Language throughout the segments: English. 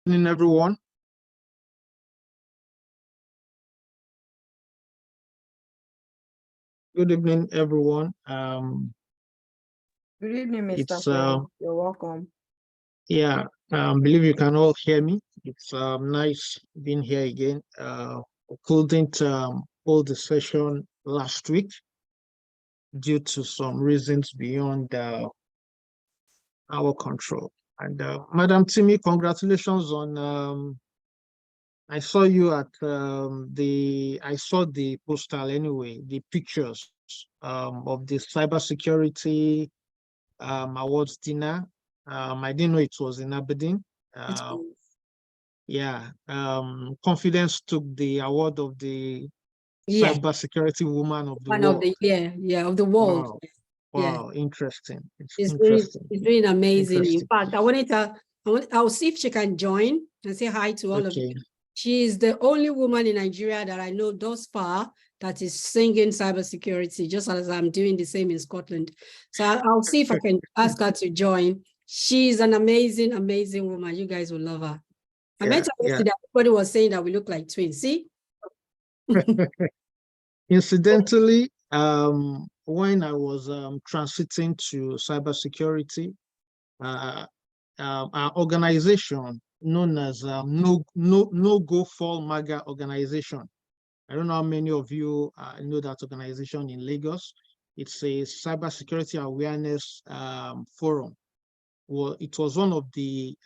Evening, everyone. Good evening, everyone. Good evening, Mr. It's Fred. You're welcome. yeah. Believe you can all hear me. It's nice being here again. Couldn't hold the session last week due to some reasons beyond our control. And Madam Timmy, congratulations on I saw you at I saw the postal anyway, the pictures of the cybersecurity awards dinner. I didn't know it was in Aberdeen. Uh, yeah, Confidence took the award of the cybersecurity woman of the One of world. the year of the world. Wow, Yeah. wow, interesting. It's interesting. doing amazing. Interesting. In fact, I'll see if she can join and say hi to all of you. She is the only woman in Nigeria that I know thus far that is singing cybersecurity, just as I'm doing the same in Scotland. So I'll see if I can ask her to join. She's an amazing, amazing woman. You guys will love her. I met her yesterday. Everybody was saying that we look like twins. See? Incidentally, when I was transiting to cybersecurity, our organization known as No Go Fall MAGA organization. I don't know how many of you know that organization in Lagos. It's a cybersecurity awareness forum. Well, it was one of the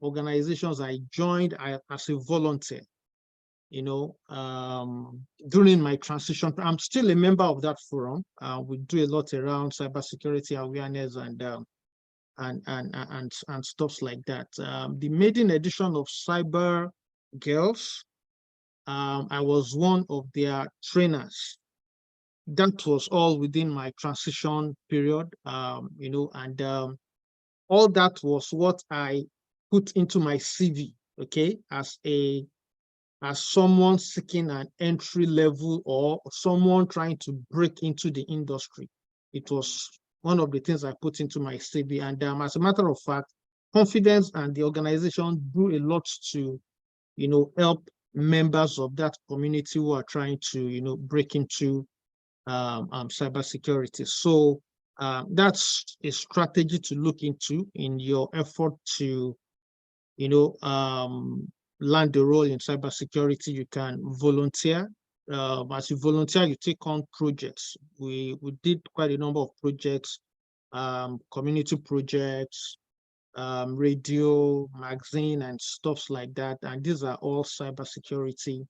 organizations I joined as a volunteer. During my transition, I'm still a member of that forum. We do a lot around cybersecurity awareness and stuff like that. The maiden edition of Cyber Girls, I was one of their trainers. That was all within my transition period, and all that was what I put into my CV, okay, as someone seeking an entry level or someone trying to break into the industry. It was one of the things I put into my CV. And as a matter of fact, Confidence and the organization do a lot to, help members of that community who are trying to, break into cybersecurity. So that's a strategy to look into in your effort to, land the role in cybersecurity. You can volunteer. As you volunteer, you take on projects. We did quite a number of projects, community projects, radio, magazine, and stuff like that. And these are all cybersecurity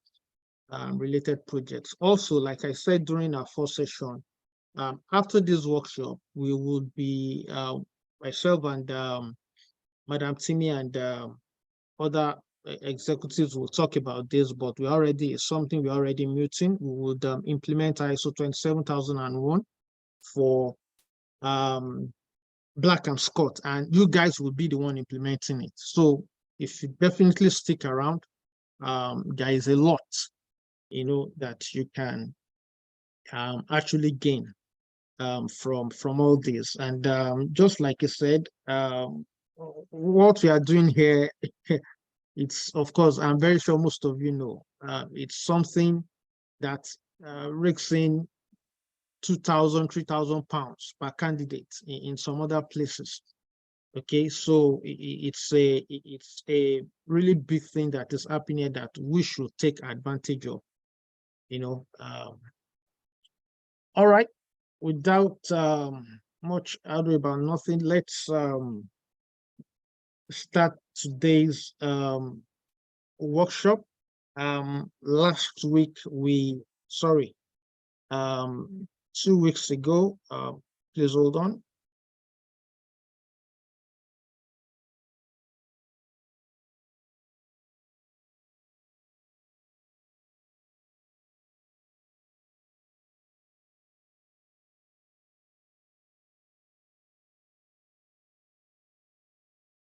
related projects. Also, like I said during our first session, after this workshop, we will be, myself and Madam Timmy and other executives will talk about this, but it's something we're already muting. We would implement ISO 27001 for Black and Scot, and you guys will be the one implementing it. So if you definitely stick around, there is a lot, that you can actually gain from all this. And just like you said, what we are doing here, it's, of course, I'm very sure most of you know, it's something that rakes in 2,000, 3,000 pounds per candidate in some other places. Okay, so it's a really big thing that is happening that we should take advantage of. All right, without much ado about nothing, let's start today's workshop. Last week 2 weeks ago, please hold on.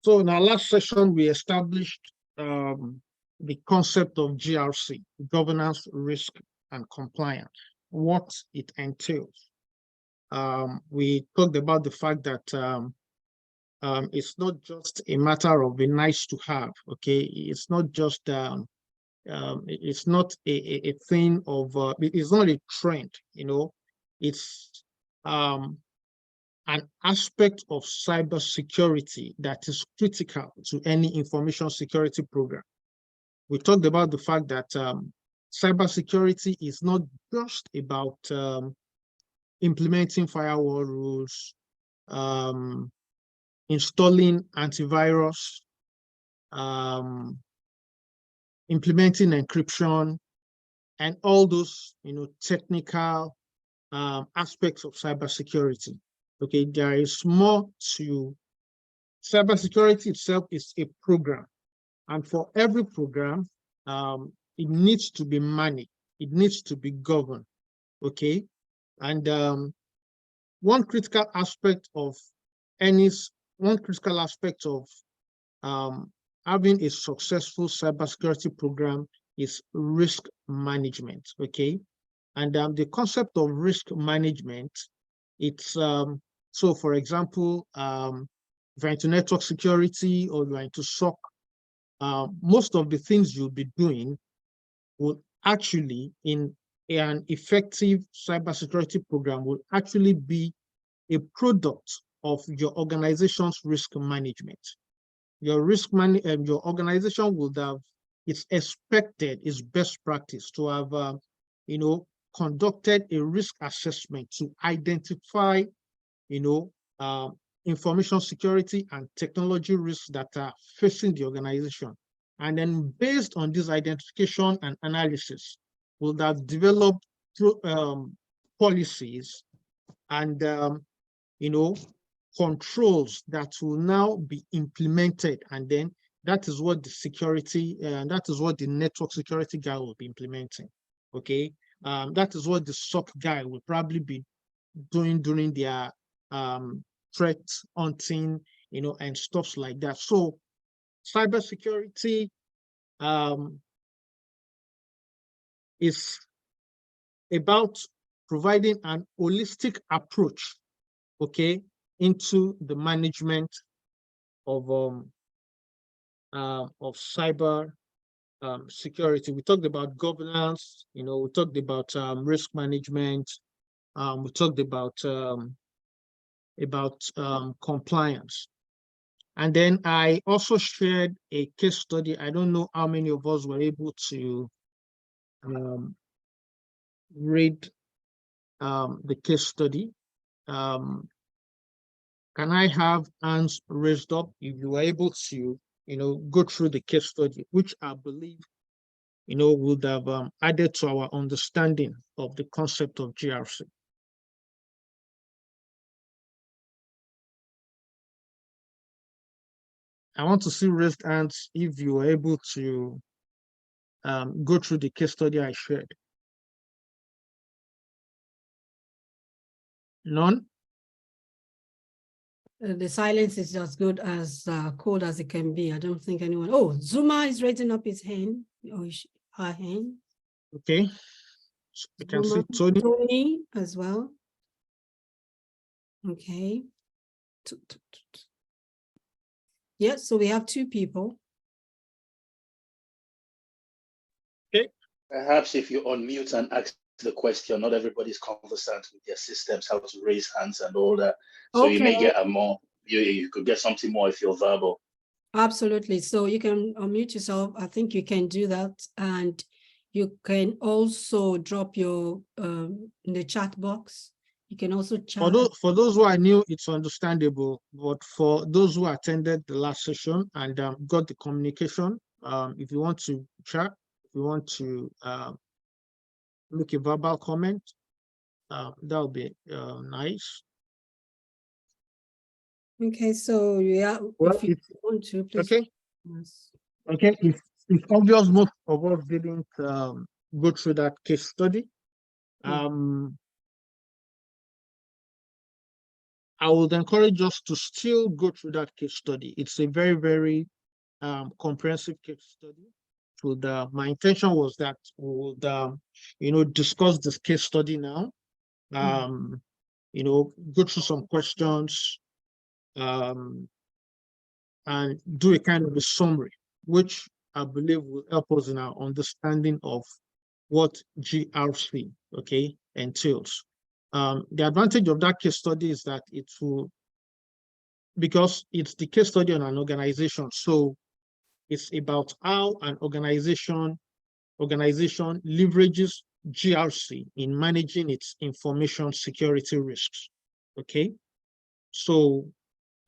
So in our last session, we established the concept of GRC, governance, risk, and compliance, what it entails. We talked about the fact that it's not just a matter of a nice to have. Okay, it's not just it's not a thing of it's not a trend. It's an aspect of cybersecurity that is critical to any information security program. We talked about the fact that cybersecurity is not just about implementing firewall rules, installing antivirus, implementing encryption, and all those technical aspects of cybersecurity. Okay, there is more to cybersecurity itself. Is a program, and for every program, it needs to be managed. It needs to be governed. Okay, and one critical aspect of having a successful cybersecurity program is risk management. Okay, and the concept of risk management, it's so for example, if you're into network security or you're into SOC, most of the things you'll be doing will actually, in an effective cybersecurity program, will actually be a product of your organization's risk management. Your organization would have, it's expected, it's best practice to have, conducted a risk assessment to identify, information security and technology risks that are facing the organization. And then based on this identification and analysis, we'll have developed policies and, controls that will now be implemented. And then that is what the security, that is what the network security guy will be implementing. Okay. That is what the SOC guy will probably be doing during their threat hunting, and stuff like that. So cybersecurity is about providing an holistic approach, okay, into the management of cyber security. We talked about governance, we talked about risk management, we talked about compliance. And then I also shared a case study. I don't know how many of us were able to read the case study. Can I have hands raised up if you were able to, go through the case study, which I believe, would have added to our understanding of the concept of GRC. I want to see raised hands if you were able to go through the case study I shared. None? The silence is as good as cold as it can be. I don't think anyone. Oh, Zuma is raising up his hand. Oh, her hand. Okay. So I can see Tony. Tony as well. Okay. Yes, so we have two people. Okay. Perhaps if you unmute and ask the question, not everybody's conversant with their systems, how to raise hands and all that. So okay. You may get a more, you could get something more if you're verbal. Absolutely. So you can unmute yourself. I think you can do that. And you can also drop your in the chat box. You can also chat. For those who are new, it's understandable. But for those who attended the last session and got the communication, if you want to chat, if you want to make a verbal comment, that would be nice. Okay, so yeah, well, if you want to, please. Okay. Yes. Okay, it's obvious most of us didn't go through that case study. I would encourage us to still go through that case study. It's a very, very comprehensive case study. So my intention was that we would, discuss this case study now. Go through some questions, and do a kind of a summary, which I believe will help us in our understanding of what GRC, okay, entails. The advantage of that case study is that it will, because it's the case study on an organization, so it's about how an organization leverages GRC in managing its information security risks, okay? So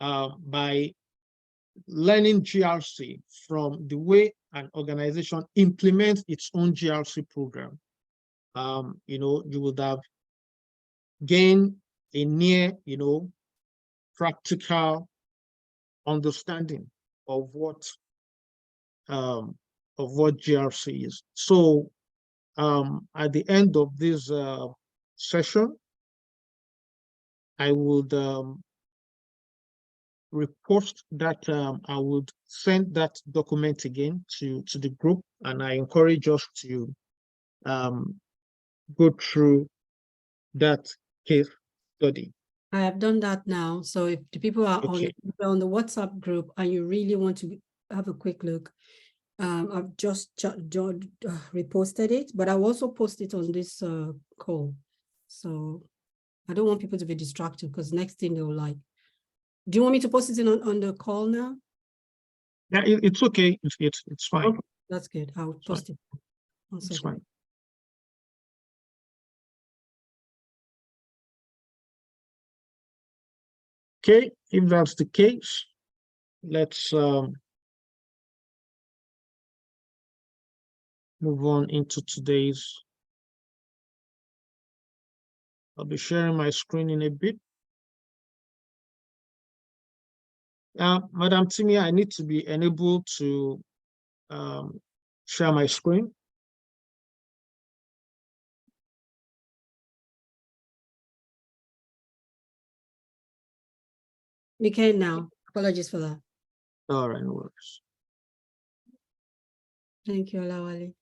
by learning GRC from the way an organization implements its own GRC program, you would have gained a near, practical understanding of what GRC is. So at the end of this session, I would repost that. I would send that document again to the group, and I encourage us to go through that case study. I have done that now. So if the people are Okay. on the WhatsApp group and you really want to have a quick look, I've just reposted it, but I'll also post it on this call. So I don't want people to be distracted, because next thing they'll like. Do you want me to post it on the call now? Yeah, it's okay. It's fine. Okay, that's good. I'll post it. One It's second. fine. Okay, if that's the case, let's move on into today's. I'll be sharing my screen in a bit. Madam Timia, I need to be enabled to share my screen. We can now. Apologies for that. All right, no worries. Thank you, Olawale.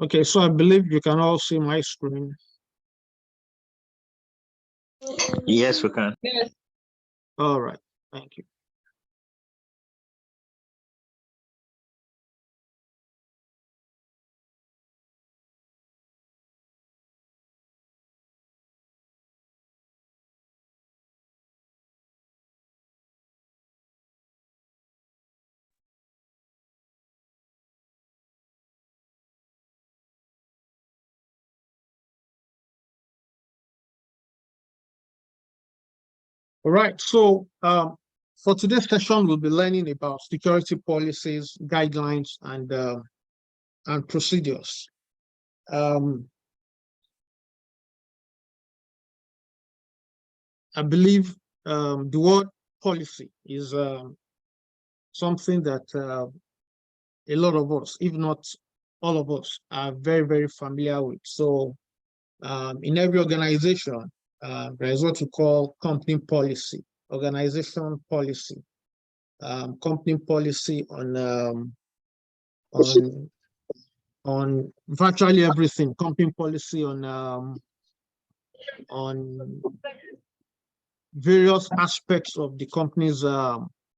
Okay, so I believe you can all see my screen. Yes, we can. Yes. All right, thank you. All right, so for today's session, we'll be learning about security policies, guidelines, and procedures. I believe the word policy is something that a lot of us, if not all of us, are very, very familiar with. So in every organization, there is what we call company policy, organization policy, company policy on virtually everything, company policy on various aspects of the company's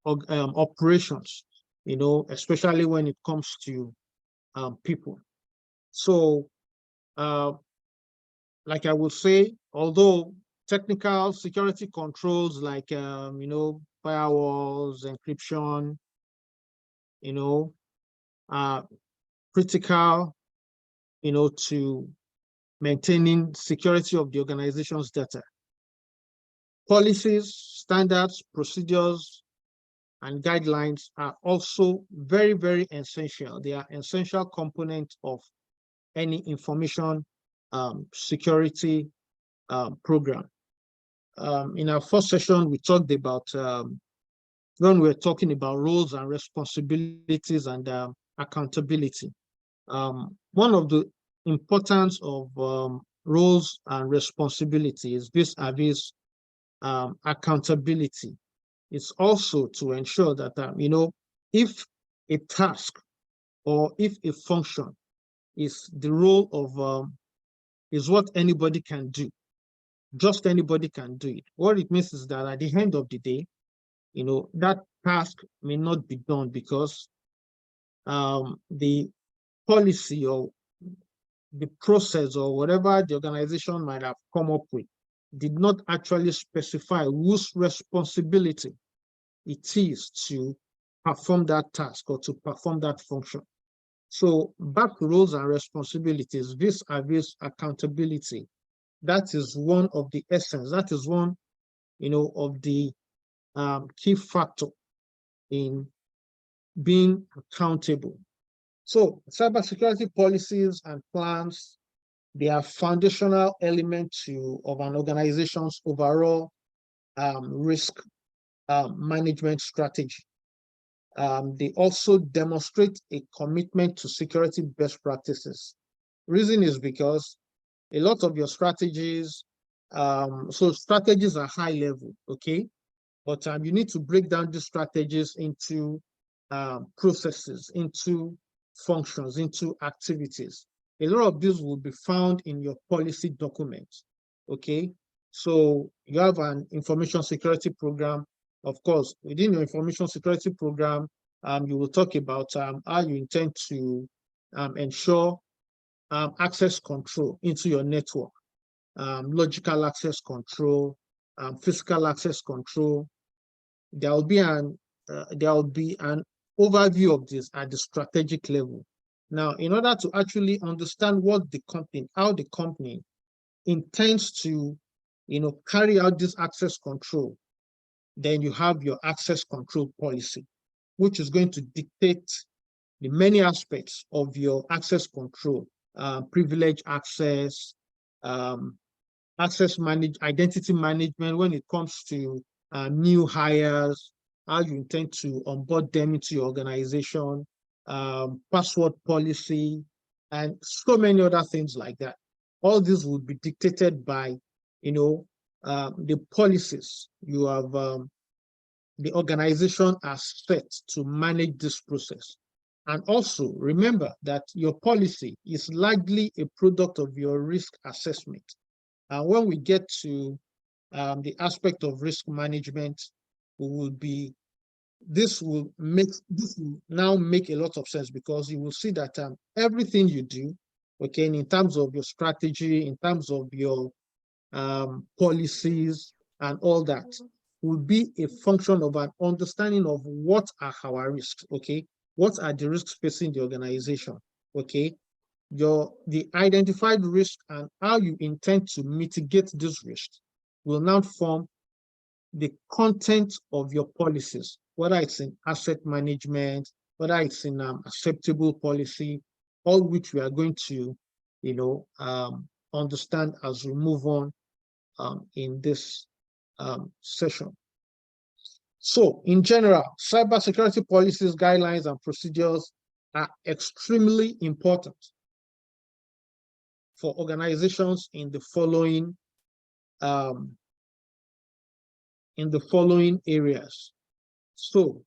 operations, especially when it comes to people. So, like I would say, although technical security controls like, firewalls, encryption, are critical, to maintaining security of the organization's data. Policies, standards, procedures, and guidelines are also very, very essential. They are essential components of any information security program. In our first session, we talked about when we were talking about roles and responsibilities and accountability. One of the importance of roles and responsibilities vis-a-vis accountability is also to ensure that if a task or if a function is the role of, is what anybody can do. Just anybody can do it. What it means is that at the end of the day, that task may not be done because the policy or the process or whatever the organization might have come up with did not actually specify whose responsibility it is to perform that task or to perform that function. So back roles and responsibilities vis-a-vis accountability, that is one of the essence, that is one, of the key factor in being accountable. So cybersecurity policies and plans, they are foundational elements of an organization's overall risk management strategy. They also demonstrate a commitment to security best practices. Reason is because a lot of your strategies, so strategies are high level, okay? But you need to break down these strategies into processes, into functions, into activities. A lot of these will be found in your policy documents, okay? So you have an information security program. Of course, within your information security program, you will talk about how you intend to ensure access control into your network, logical access control, physical access control. There will be an overview of this at the strategic level. Now, in order to actually understand how the company intends to, carry out this access control, then you have your access control policy, which is going to dictate the many aspects of your access control, privilege access, identity management when it comes to new hires, how you intend to onboard them into your organization, password policy, and so many other things like that. All this will be dictated by, the policies you have, the organization has set to manage this process. And also remember that your policy is largely a product of your risk assessment. And when we get to the aspect of risk management, this will now make a lot of sense, because you will see that everything you do, okay, in terms of your strategy, in terms of your policies and all that, will be a function of an understanding of what are our risks, okay? What are the risks facing the organization, okay? The identified risk and how you intend to mitigate these risks will now form the content of your policies, whether it's in asset management, whether it's in acceptable policy, all which we are going to, understand as we move on in this session. So in general, cybersecurity policies, guidelines, and procedures are extremely important for organizations in the following areas. So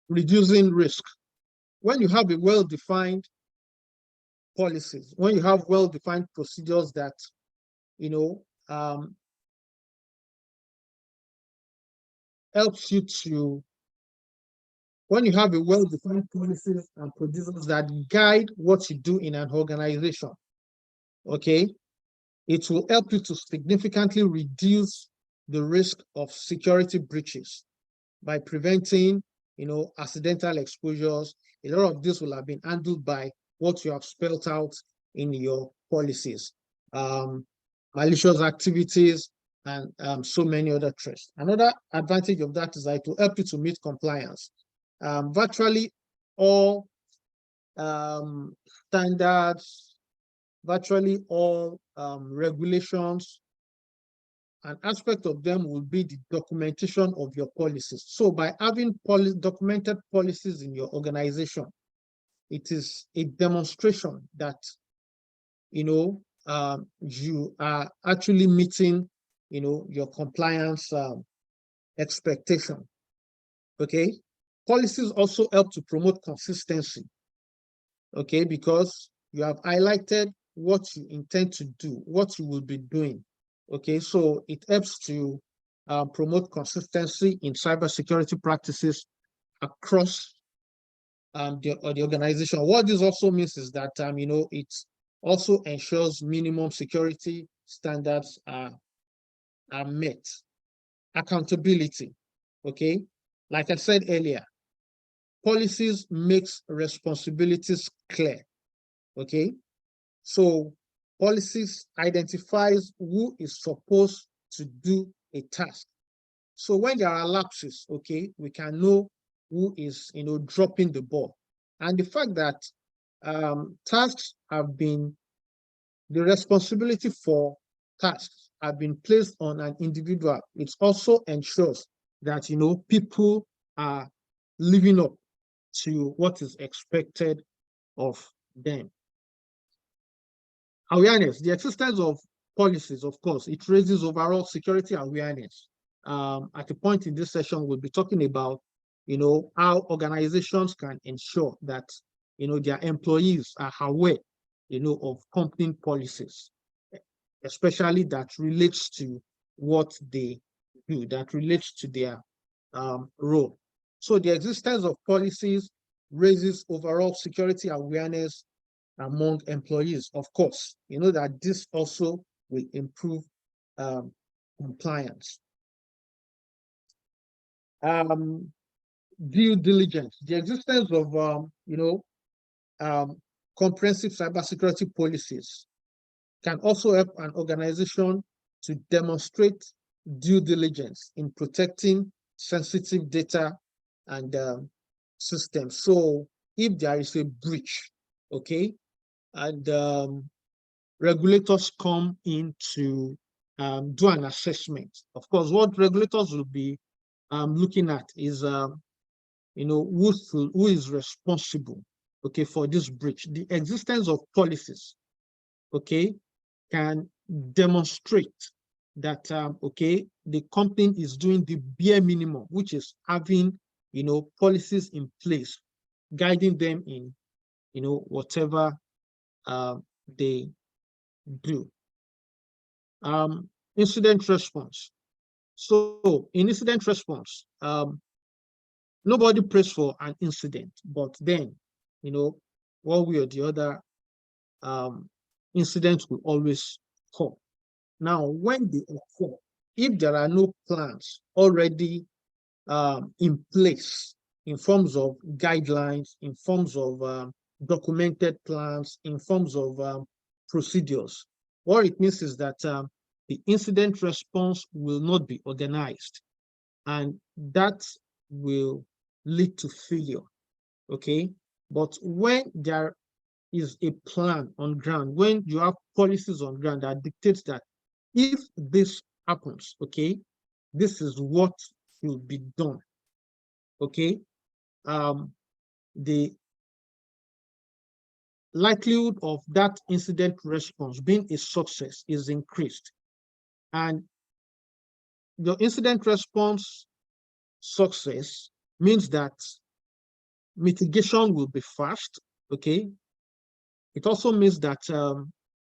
reducing risk. When you have a well-defined policies, when you have well-defined procedures that, helps you to, when you have a well-defined policies and procedures that guide what you do in an organization, okay, it will help you to significantly reduce the risk of security breaches by preventing, accidental exposures. A lot of this will have been handled by what you have spelled out in your policies, malicious activities, and so many other threats. Another advantage of that is that it will help you to meet compliance. Virtually all standards, virtually all regulations, an aspect of them will be the documentation of your policies. So by having documented policies in your organization, it is a demonstration that, you are actually meeting your compliance expectation. Okay, policies also help to promote consistency. Okay, because you have highlighted what you intend to do, what you will be doing. Okay, so it helps to promote consistency in cybersecurity practices across the organization. What this also means is that it also ensures minimum security standards are met. Accountability. Okay, like I said earlier, policies makes responsibilities clear. Okay, so policies identifies who is supposed to do a task. So when there are lapses, okay, we can know who is dropping the ball. And the fact that tasks have been, the responsibility for tasks have been placed on an individual, it also ensures that people are living up to what is expected of them. Awareness, the existence of policies, of course, it raises overall security awareness. At a point in this session, we'll be talking about, how organizations can ensure that, their employees are aware, of company policies, especially that relates to what they do, that relates to their role. So the existence of policies raises overall security awareness among employees. Of course, that this also will improve compliance. Due diligence, the existence of comprehensive cybersecurity policies can also help an organization to demonstrate due diligence in protecting sensitive data and systems. So if there is a breach, okay, and regulators come in to do an assessment. Of course, what regulators will be looking at is, who is responsible, okay, for this breach. The existence of policies, okay, can demonstrate that, okay, the company is doing the bare minimum, which is having, policies in place, guiding them in, whatever they do. Incident response. So in incident response, nobody prays for an incident, but then, one way or the other, incidents will always occur. Now, when they occur, if there are no plans already in place, in forms of guidelines, in forms of documented plans, in forms of procedures, what it means is that the incident response will not be organized, and that will lead to failure. Okay, but when there is a plan on ground, when you have policies on ground that dictates that if this happens, okay, this is what will be done. Okay, the likelihood of that incident response being a success is increased, and the incident response success means that mitigation will be fast. Okay, it also means that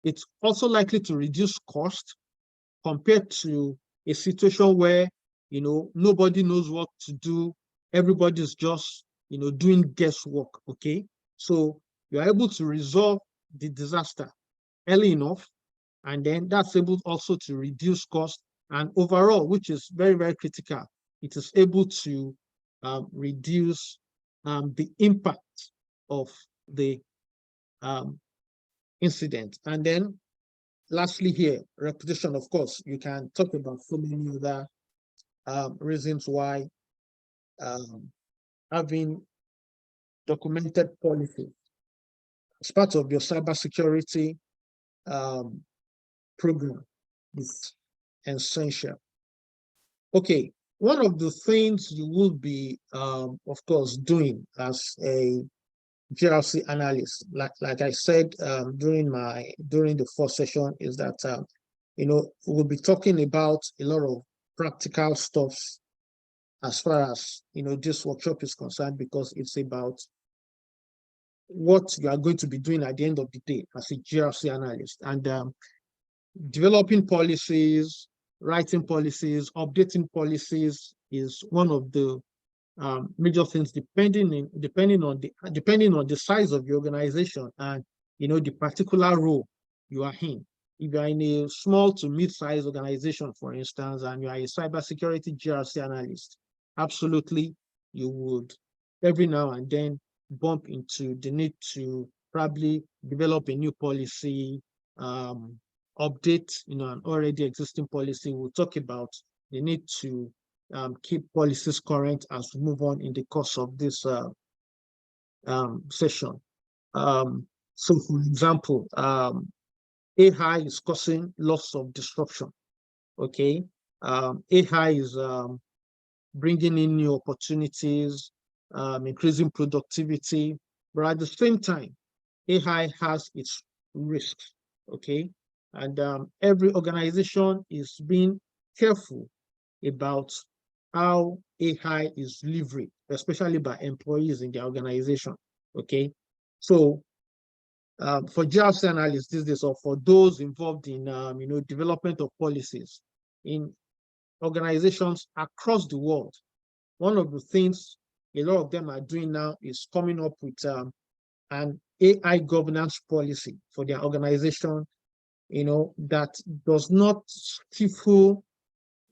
it's also likely to reduce cost compared to a situation where nobody knows what to do, everybody's just doing guesswork. Okay, so you are able to resolve the disaster early enough, and then that's able also to reduce cost, and overall, which is very, very critical, it is able to reduce the impact of the incident. And then lastly here, reputation. Of course, you can talk about so many other reasons why having documented policy as part of your cybersecurity program is essential. Okay, one of the things you will be, of course, doing as a GRC analyst, like I said during the first session, is that we'll be talking about a lot of practical stuff as far as, this workshop is concerned, because it's about what you are going to be doing at the end of the day as a GRC analyst, and developing policies, writing policies, updating policies is one of the major things, depending on the size of the organization and the particular role you are in. If you are in a small to mid-sized organization, for instance, and you are a cybersecurity GRC analyst, absolutely you would every now and then bump into the need to probably develop a new policy, update an already existing policy. We'll talk about the need to keep policies current as we move on in the course of this session. So, for example, AI is causing lots of disruption. Okay, AI is bringing in new opportunities, increasing productivity, but at the same time, AI has its risks. Okay, and every organization is being careful about how AI is leveraged, especially by employees in the organization. Okay, so for GRC analysts these days, or for those involved in development of policies in organizations across the world, one of the things a lot of them are doing now is coming up with an AI governance policy for their organization, that does not stifle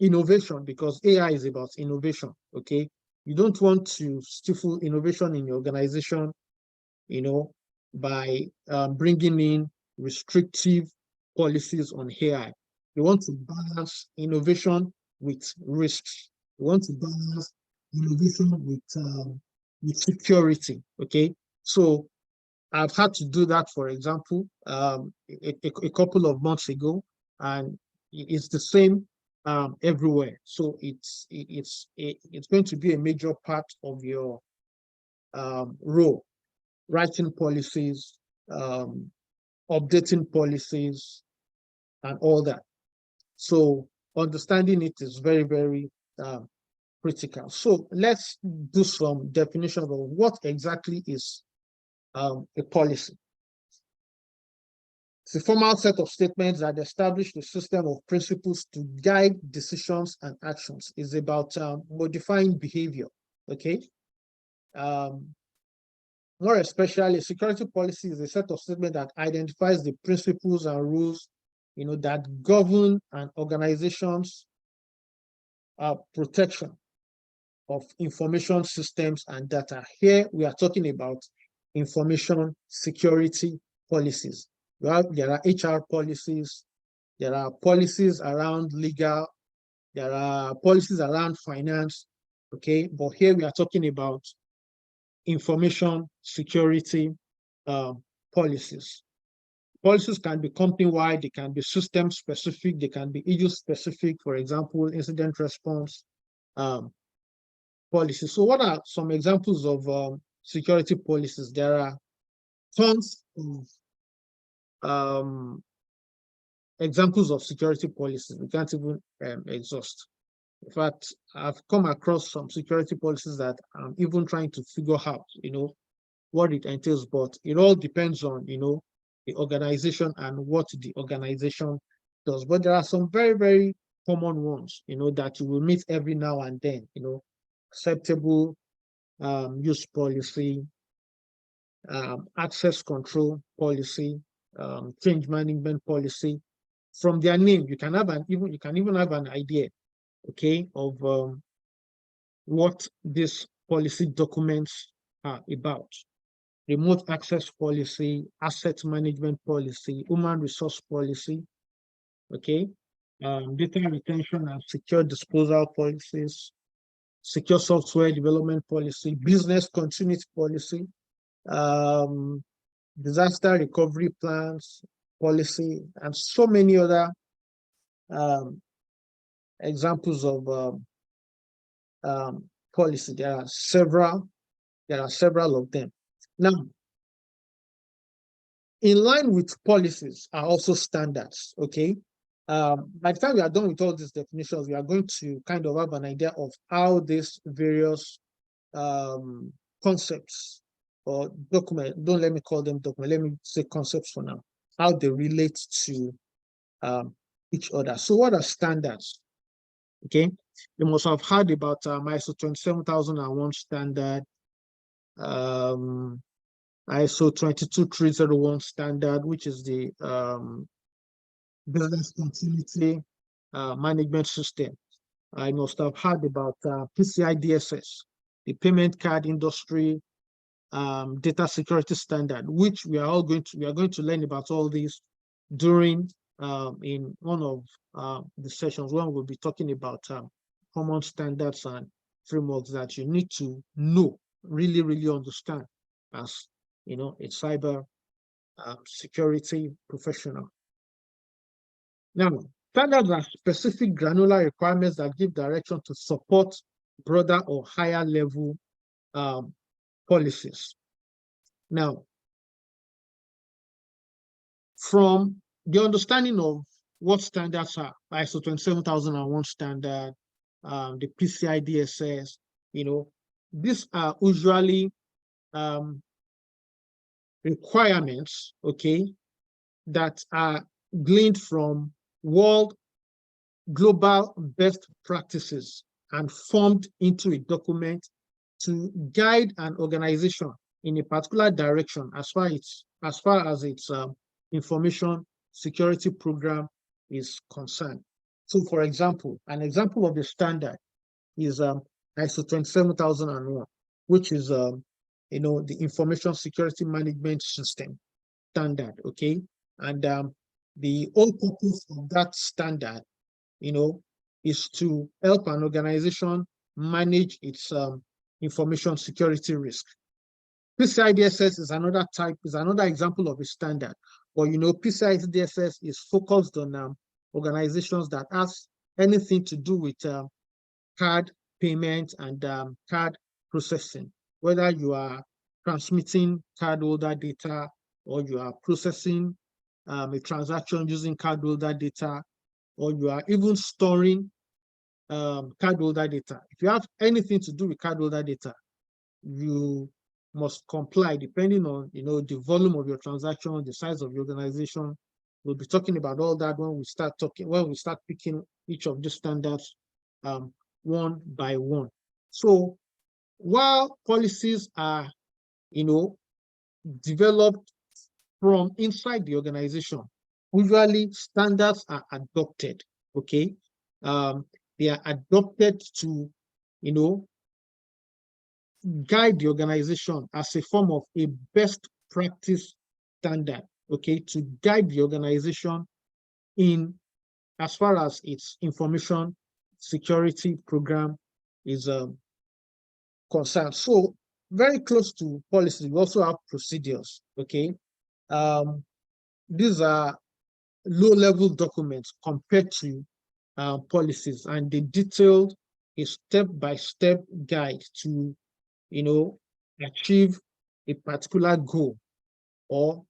innovation, because AI is about innovation. Okay, you don't want to stifle innovation in your organization, by bringing in restrictive policies on AI. You want to balance innovation with risks. You want to balance innovation with security. Okay, so I've had to do that, for example, a couple of months ago, and it's the same everywhere. So it's going to be a major part of your role, writing policies, updating policies, and all that. So understanding it is very, very critical. So let's do some definition of what exactly is a policy. It's a formal set of statements that establish the system of principles to guide decisions and actions. It's about modifying behavior. Okay. More especially, security policy is a set of statements that identifies the principles and rules, that govern an organization's protection of information systems and data. Here we are talking about information security policies. There are HR policies, there are policies around legal, there are policies around finance. Okay, but here we are talking about information security policies. Policies can be company-wide, they can be system-specific, they can be issue-specific, for example, incident response policies. So what are some examples of security policies? There are tons of examples of security policies. We can't even exhaust. In fact, I've come across some security policies that I'm even trying to figure out, what it entails, but it all depends on, the organization and what the organization does. But there are some very, very common ones, that you will meet every now and then, acceptable use policy, access control policy, change management policy. From their name, you can even have an idea, okay, of what these policy documents are about. Remote access policy, asset management policy, human resource policy, okay, data retention and secure disposal policies, secure software development policy, business continuity policy, disaster recovery plans policy, and so many other examples of policy. There are several of them. Now, in line with policies are also standards. Okay, by the time we are done with all these definitions, we are going to kind of have an idea of how these various concepts or document, don't let me call them document, let me say concepts for now, how they relate to each other. So what are standards? Okay, you must have heard about ISO 27001 standard, ISO 22301 standard, which is the business continuity management system. I must have heard about PCI DSS, the payment card industry data security standard, which we are going to learn about all these during in one of the sessions when we'll be talking about common standards and frameworks that you need to know, really understand as a cyber security professional. Now, standards are specific granular requirements that give direction to support broader or higher level policies. Now, from the understanding of what standards are, ISO 27001 standard, the PCI DSS, these are usually requirements, okay, that are gleaned from global best practices and formed into a document to guide an organization in a particular direction as far as its information security program is concerned. So, for example, an example of the standard is ISO 27001, which is the information security management system standard. Okay, and the whole purpose of that standard, is to help an organization manage its information security risk. PCI DSS is another example of a standard. But PCI DSS is focused on organizations that has anything to do with card payment and card processing, whether you are transmitting cardholder data or you are processing a transaction using cardholder data, or you are even storing cardholder data. If you have anything to do with cardholder data, you must comply depending on the volume of your transaction, the size of your organization. We'll be talking about all that when we start picking each of the standards one by one. So while policies are developed from inside the organization, usually standards are adopted. Okay, they are adopted to guide the organization as a form of a best practice standard, okay, to guide the organization in as far as its information security program is concerned. So very close to policy, we also have procedures, okay. These are low-level documents compared to policies, and they detailed a step-by-step guide to achieve a particular goal or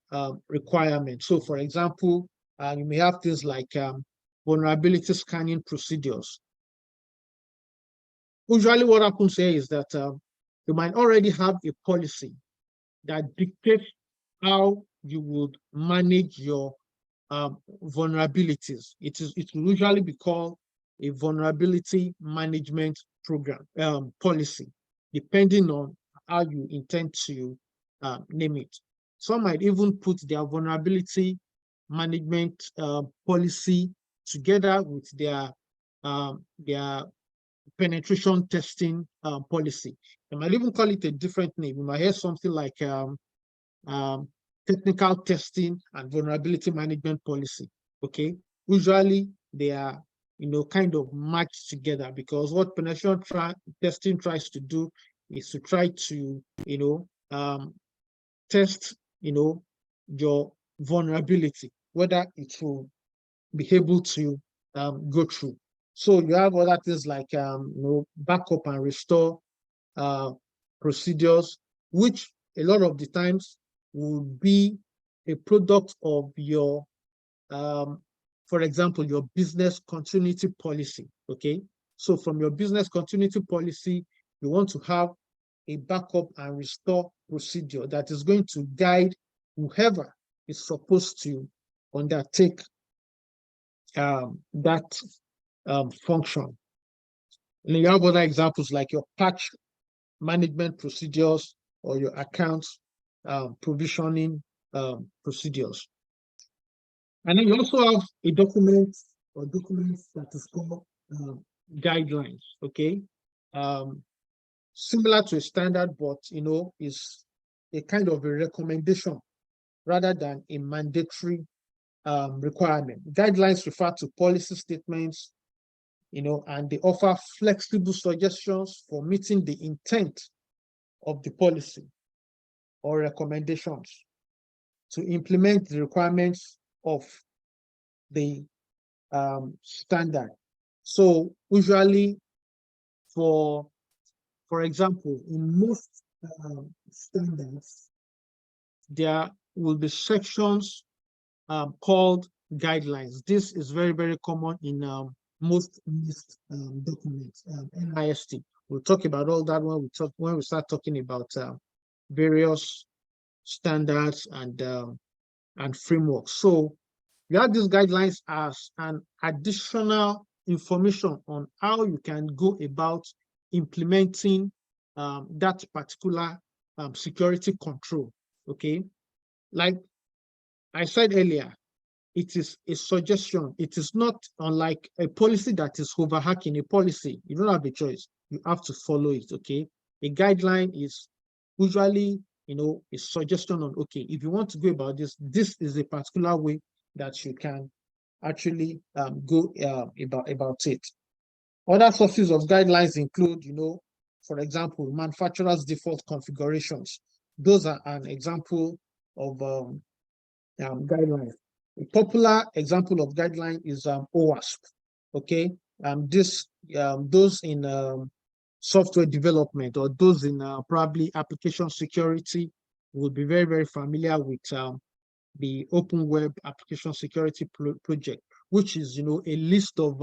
requirement. So, for example, you may have things like vulnerability scanning procedures. Usually what happens here is that you might already have a policy that dictates how you would manage your vulnerabilities. It will usually be called a vulnerability management program policy, depending on how you intend to name it. Some might even put their vulnerability management policy together with their penetration testing policy. They might even call it a different name. You might hear something like technical testing and vulnerability management policy. Okay, usually they are kind of matched together, because what penetration testing tries to do is to try to test your vulnerability, whether it will be able to go through. So you have other things like backup and restore procedures, which a lot of the times will be a product of your for example, your business continuity policy, okay? So from your business continuity policy, you want to have a backup and restore procedure that is going to guide whoever is supposed to undertake that function. And you have other examples like your patch management procedures or your account provisioning procedures. And then you also have a document or documents that is called guidelines, okay? Similar to a standard, but is a kind of a recommendation rather than a mandatory requirement. Guidelines refer to policy statements, and they offer flexible suggestions for meeting the intent of the policy or recommendations to implement the requirements of the standard. So usually for example, in most standards, there will be sections called guidelines. This is very, very common in most documents, NIST. We'll talk about all that when we start talking about various standards and frameworks. So you have these guidelines as an additional information on how you can go about implementing that particular security control, okay? Like I said earlier, it is a suggestion. It is not unlike a policy that is overhacking a policy. You don't have a choice. You have to follow it, okay? A guideline is usually, a suggestion on, okay, if you want to go about this, this is a particular way that you can actually go about it. Other sources of guidelines include, for example, manufacturer's default configurations. Those are an example of guidelines. A popular example of guideline is OWASP. Okay, those in software development or those in probably application security will be very, very familiar with the Open Web Application Security Project, which is a list of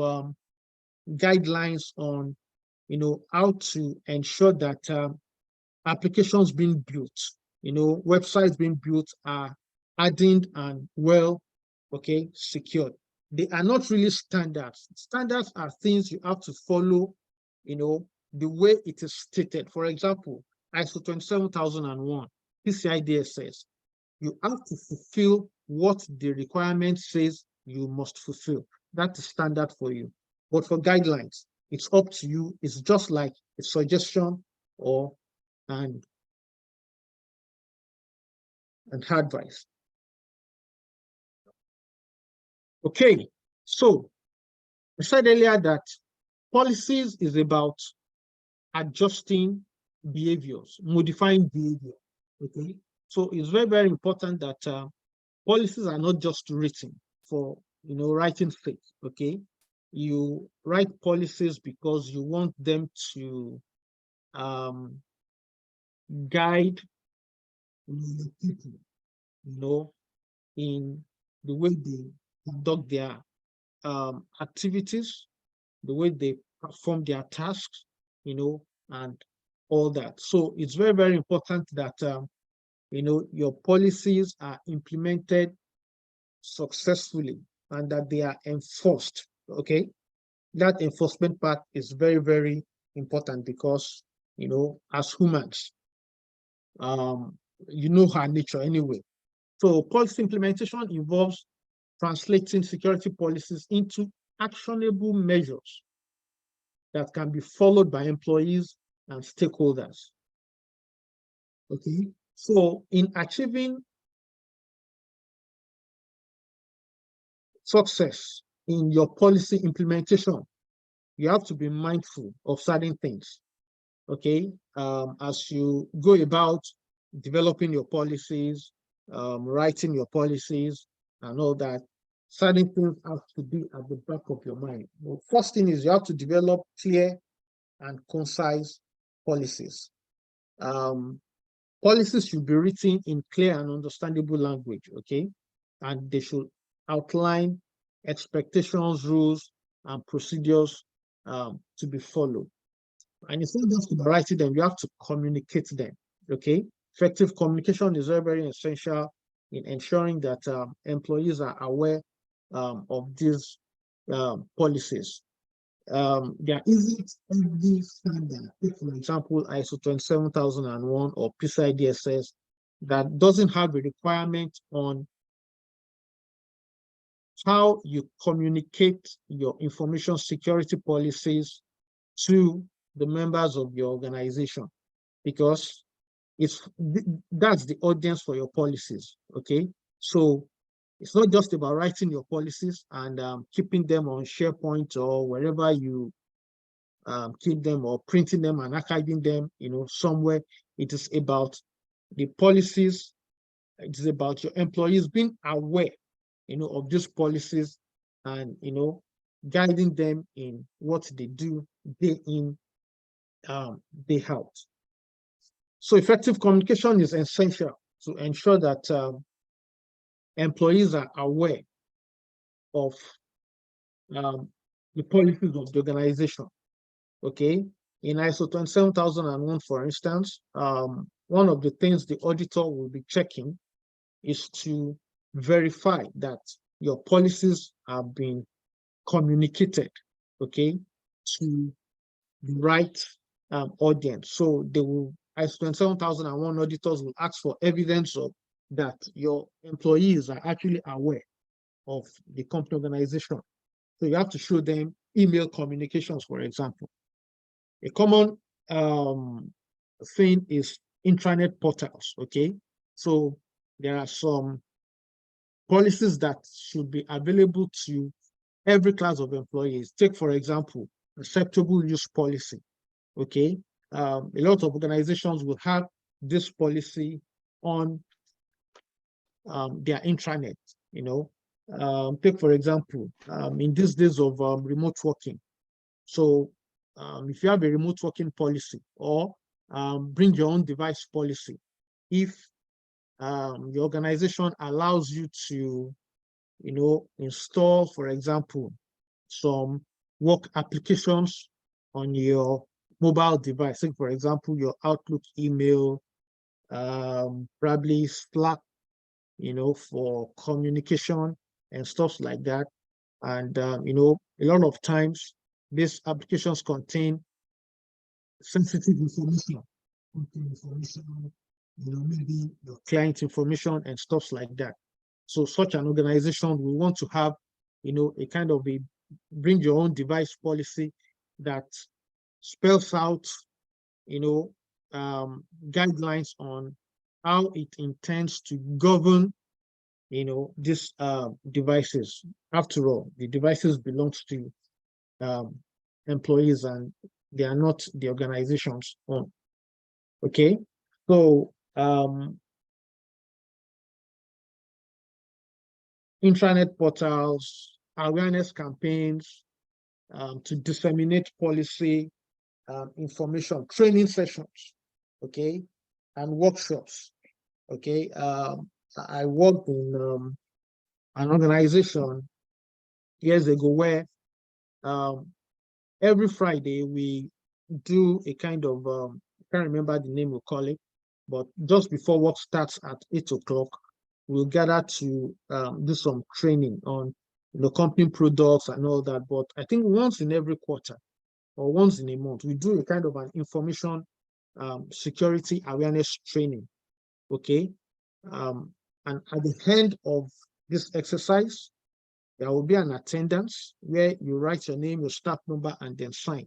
guidelines on how to ensure that applications being built, websites being built are hardened and well, secured. They are not really standards. Standards are things you have to follow, the way it is stated. For example, ISO 27001, PCI DSS, you have to fulfill what the requirement says you must fulfill. That is standard for you. But for guidelines, it's up to you. It's just like a suggestion or an advice. Okay, so I said earlier that policies is about adjusting behaviors, modifying behavior. Okay, so it's very, very important that policies are not just written for writing sake. Okay, you write policies because you want them to guide the people, in the way they conduct their activities, the way they perform their tasks, and all that. So it's very, very important that your policies are implemented successfully and that they are enforced. Okay, that enforcement part is very, very important because as humans, our nature anyway. So policy implementation involves translating security policies into actionable measures that can be followed by employees and stakeholders. Okay, so in achieving success in your policy implementation, you have to be mindful of certain things. Okay, as you go about developing your policies, writing your policies, and all that, certain things have to be at the back of your mind. The first thing is you have to develop clear and concise policies. Policies should be written in clear and understandable language, okay? And they should outline expectations, rules, and procedures to be followed. And it's not just about writing them, you have to communicate them, okay? Effective communication is very, very essential in ensuring that employees are aware of these policies. There isn't any standard, for example, ISO 27001 or PCI DSS, that doesn't have a requirement on how you communicate your information security policies to the members of your organization, because that's the audience for your policies, okay? So it's not just about writing your policies and keeping them on SharePoint or wherever you keep them, or printing them and archiving them, somewhere. It is about the policies. It is about your employees being aware, of these policies and, guiding them in what they do day in, day out. So effective communication is essential to ensure that employees are aware of the policies of the organization. Okay, in ISO 27001, for instance, one of the things the auditor will be checking is to verify that your policies have been communicated, okay, to the right audience. So they will, ISO 27001 auditors will ask for evidence of that your employees are actually aware of the company organization. So you have to show them email communications, for example. A common thing is intranet portals, okay? So there are some policies that should be available to every class of employees. Take, for example, acceptable use policy, okay? A lot of organizations will have this policy on their intranet, take, for example, in these days of remote working. So if you have a remote working policy, or bring your own device policy, if the organization allows you to, install, for example, some work applications on your mobile device, like, for example, your Outlook email, probably Slack, for communication and stuff like that. And, a lot of times these applications contain sensitive information, maybe your client information and stuff like that. So such an organization will want to have, a kind of a bring your own device policy that spells out, guidelines on how it intends to govern, these devices. After all, the devices belong to employees, and they are not the organization's own. Okay, so intranet portals, awareness campaigns to disseminate policy information, training sessions, okay, and workshops. Okay, I worked in an organization years ago where every Friday we do a kind of I can't remember the name we call it, but just before work starts at 8 o'clock, we'll gather to do some training on company products and all that. But I think once in every quarter or once in a month, we do a kind of an information security awareness training. Okay, and at the end of this exercise, there will be an attendance where you write your name, your staff number, and then sign.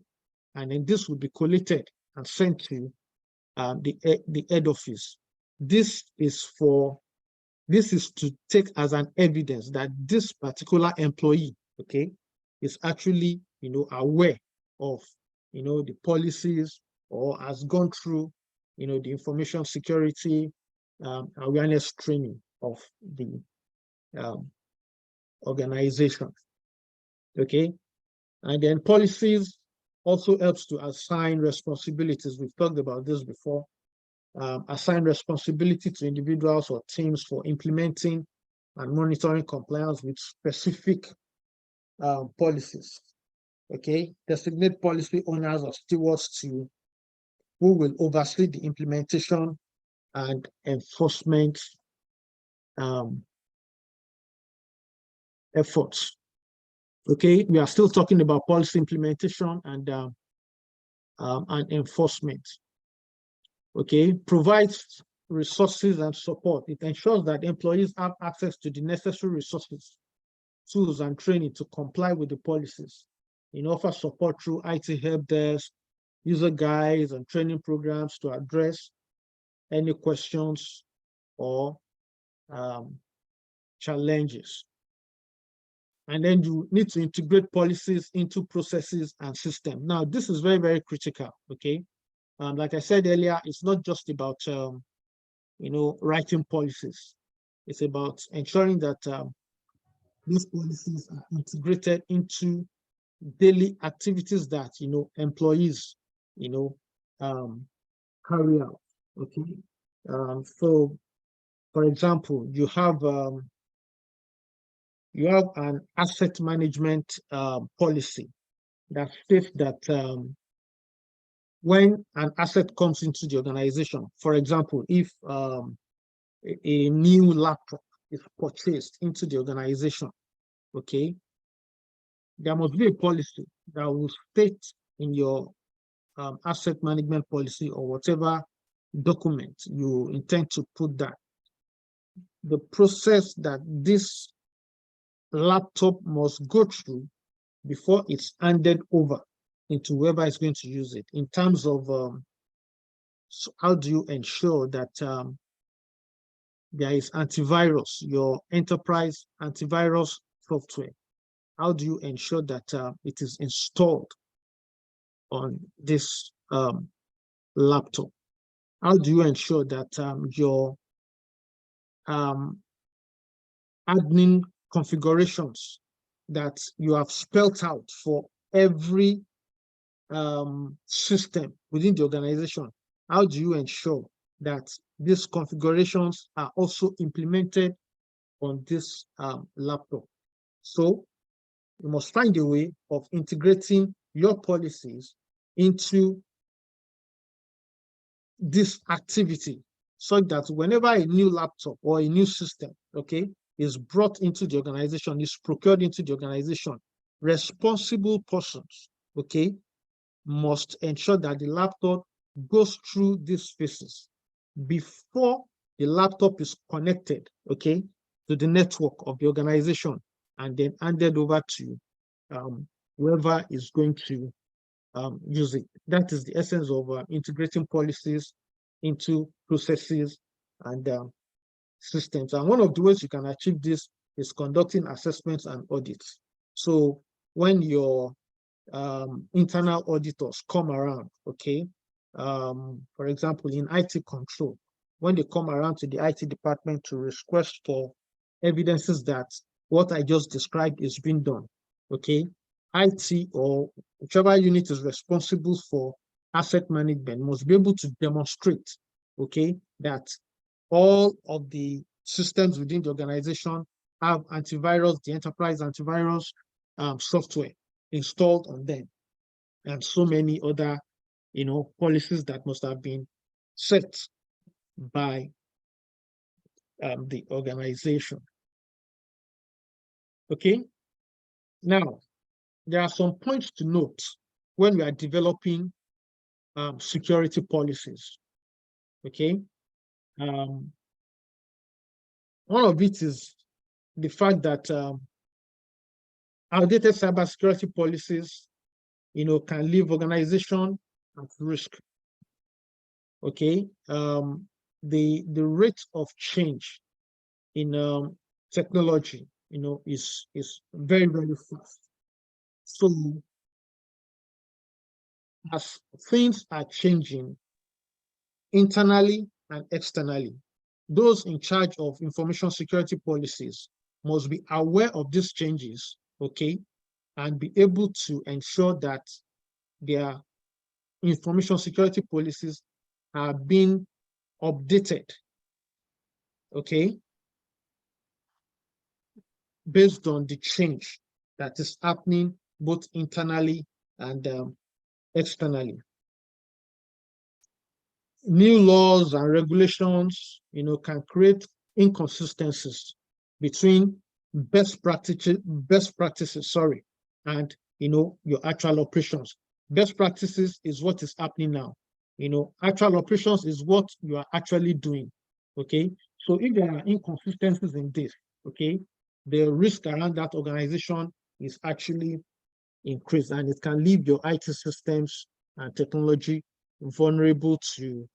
And then this will be collated and sent to the head office. This is to take as an evidence that this particular employee, okay, is actually, aware of, the policies, or has gone through, the information security awareness training of the organization. Okay, and then policies also helps to assign responsibilities. We've talked about this before. Assign responsibility to individuals or teams for implementing and monitoring compliance with specific policies. Okay, designate policy owners or stewards who will oversee the implementation and enforcement efforts. Okay, we are still talking about policy implementation and enforcement. Okay, provides resources and support. It ensures that employees have access to the necessary resources, tools, and training to comply with the policies. It offers support through IT help desk, user guides, and training programs to address any questions or challenges. And then you need to integrate policies into processes and systems. Now, this is very, very critical, okay? Like I said earlier, it's not just about, writing policies. It's about ensuring that these policies are integrated into daily activities that, employees, carry out, okay? So, for example, you have an asset management policy that states that when an asset comes into the organization, for example, if a new laptop is purchased into the organization, okay, there must be a policy that will state in your asset management policy or whatever document you intend to put that the process that this laptop must go through before it's handed over into whoever is going to use it, in terms of so how do you ensure that there is antivirus, your enterprise antivirus software? How do you ensure that it is installed on this laptop? How do you ensure that your admin configurations that you have spelled out for every system within the organization, how do you ensure that these configurations are also implemented on this laptop? So you must find a way of integrating your policies into this activity, so that whenever a new laptop or a new system, okay, is brought into the organization, is procured into the organization, responsible persons, okay, must ensure that the laptop goes through these phases before the laptop is connected, okay, to the network of the organization and then handed over to whoever is going to use it. That is the essence of integrating policies into processes and systems. And one of the ways you can achieve this is conducting assessments and audits. So when your internal auditors come around, okay, for example, in IT control, when they come around to the IT department to request for evidences that what I just described is being done, okay, IT or whichever unit is responsible for asset management must be able to demonstrate, okay, that all of the systems within the organization have antivirus, the enterprise antivirus software installed on them, and so many other, policies that must have been set by the organization. Okay, now there are some points to note when we are developing security policies. Okay, one of it is the fact that outdated cybersecurity policies, can leave organization at risk. Okay, the rate of change in technology, is very, very fast. So as things are changing internally and externally, those in charge of information security policies must be aware of these changes, okay, and be able to ensure that their information security policies are being updated, okay, based on the change that is happening both internally and externally. New laws and regulations, can create inconsistencies between best practices, and your actual operations. Best practices is what is happening now. Actual operations is what you are actually doing. Okay, so if there are inconsistencies in this, okay, the risk around that organization is actually increased, and it can leave your IT systems and technology vulnerable to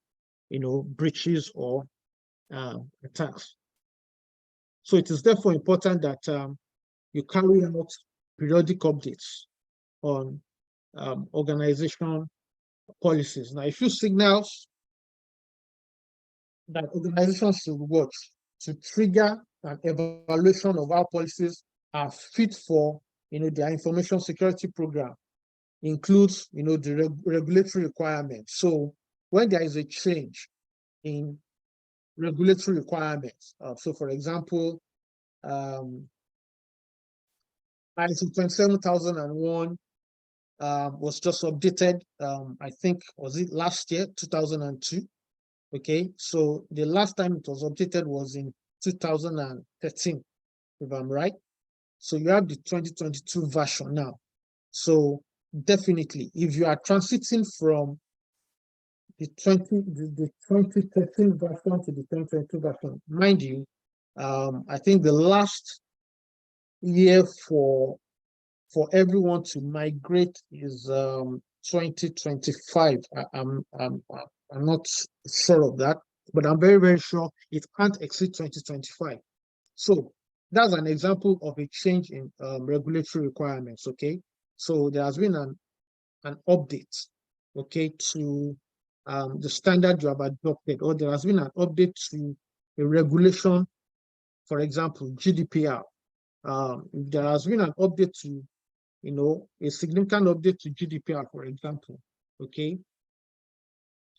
breaches or attacks. So it is therefore important that you carry out periodic updates on organization policies. Now, if you signals that organizations should watch to trigger an evaluation of how policies are fit for their information security program, includes the regulatory requirements. So when there is a change in regulatory requirements, so for example, ISO 27001 was just updated, I think, was it last year, 2002? Okay, so the last time it was updated was in 2013, if I'm right. So you have the 2022 version now. So definitely, if you are transiting from the 2013 version to the 2022 version, mind you, I think the last year for everyone to migrate is 2025. I'm not sure of that, but I'm very, very sure it can't exceed 2025. So that's an example of a change in regulatory requirements. Okay, so there has been an update, okay, to the standard you have adopted, or there has been an update to a regulation, for example, GDPR. If there has been an update to, a significant update to GDPR, for example, okay,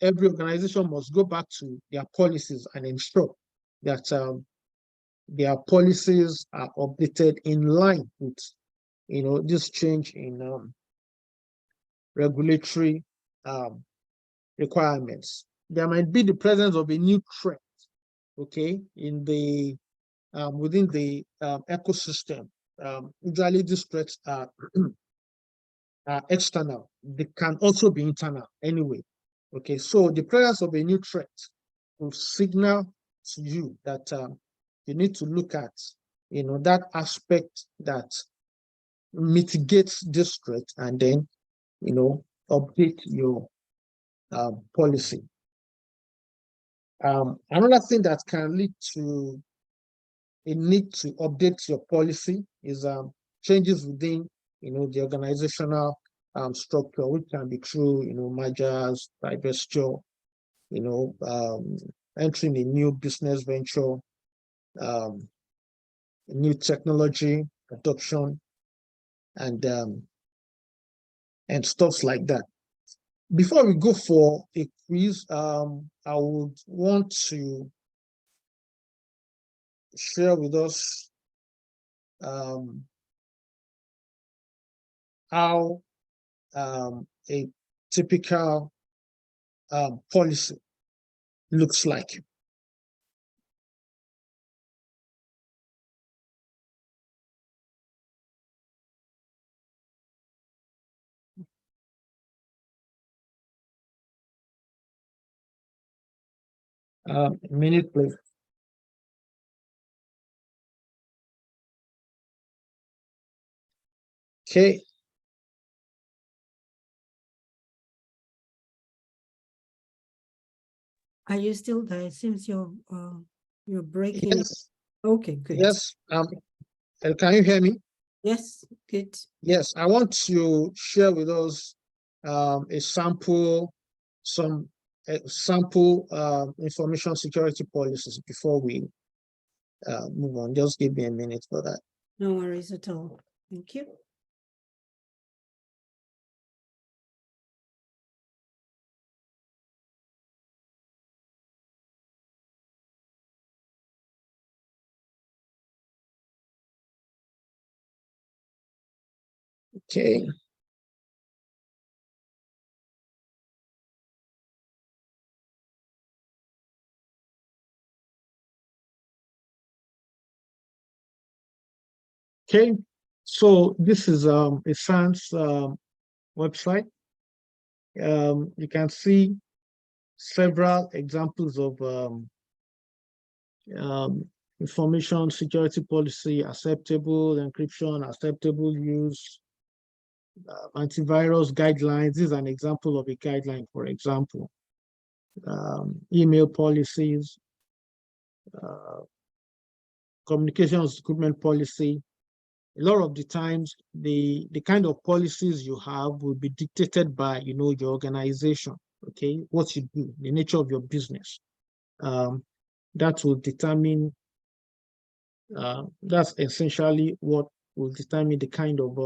every organization must go back to their policies and ensure that their policies are updated in line with, this change in regulatory requirements. There might be the presence of a new threat, okay, in the within the ecosystem. Usually these threats are external. They can also be internal anyway. Okay, so the presence of a new threat will signal to you that you need to look at, that aspect that mitigates this threat, and then, update your policy. Another thing that can lead to a need to update your policy is changes within, the organizational structure, which can be through, mergers, divestiture, entering a new business venture, new technology adoption, and stuff like that. Before we go for a quiz, I would want to share with us how a typical policy looks like. A minute, please. Okay. Are you still there? It seems you're breaking. Yes. Okay, good. Yes. Can you hear me? Yes, good. Yes, I want to share with us a sample, some sample information security policies before we move on. Just give me a minute for that. No worries at all. Thank you. Okay. Okay, so this is a SANS website. You can see several examples of information security policy, acceptable encryption, acceptable use, antivirus guidelines. This is an example of a guideline, for example. Email policies, communications equipment policy. A lot of the times, the kind of policies you have will be dictated by, your organization, okay, what you do, the nature of your business. That will determine, that's essentially what will determine the kind of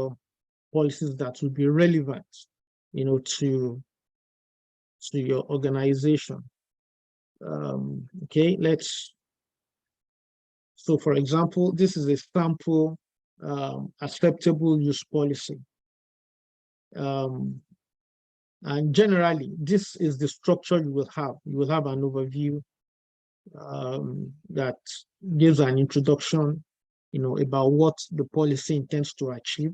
policies that will be relevant, to your organization. Okay, so for example, this is a sample acceptable use policy. And generally, this is the structure you will have. You will have an overview that gives an introduction, about what the policy intends to achieve.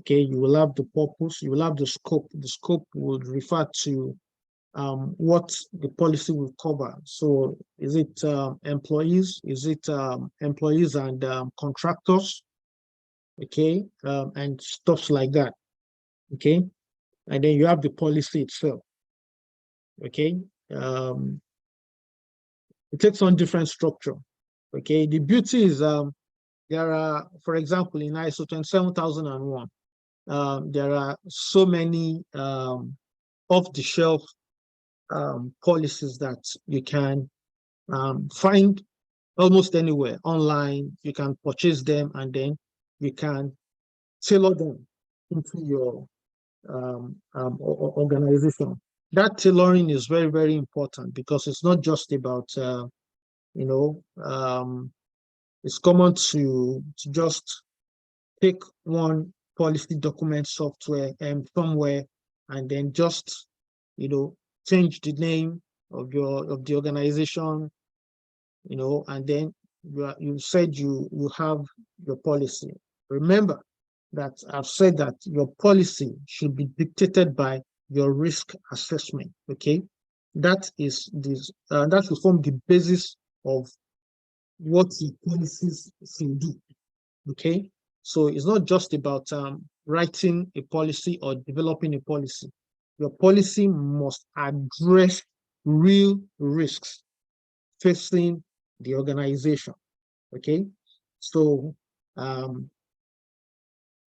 Okay, you will have the purpose, you will have the scope. The scope would refer to what the policy will cover. So is it employees? Is it employees and contractors? Okay, and stuff like that. Okay, and then you have the policy itself. Okay, it takes on different structure. Okay, the beauty is there are, for example, in ISO 27001, there are so many off-the-shelf policies that you can find almost anywhere online. You can purchase them and then you can tailor them into your organization. That tailoring is very, very important because it's not just about, it's common to just take one policy document software and somewhere and then just, change the name of the organization, and then you said you have your policy. Remember that I've said that your policy should be dictated by your risk assessment. Okay, that is this. That will form the basis of what your policies should do. Okay, so it's not just about writing a policy or developing a policy. Your policy must address real risks facing the organization. Okay, so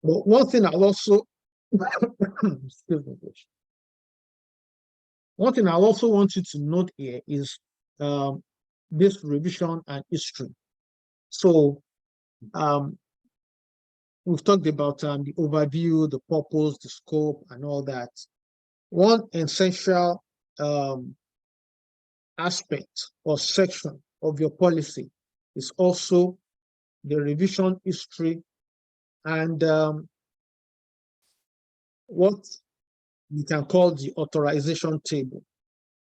but one thing I'll also excuse me, please. One thing I also want you to note here is this revision and history. So we've talked about the overview, the purpose, the scope, and all that. One essential aspect or section of your policy is also the revision history and what we can call the authorization table.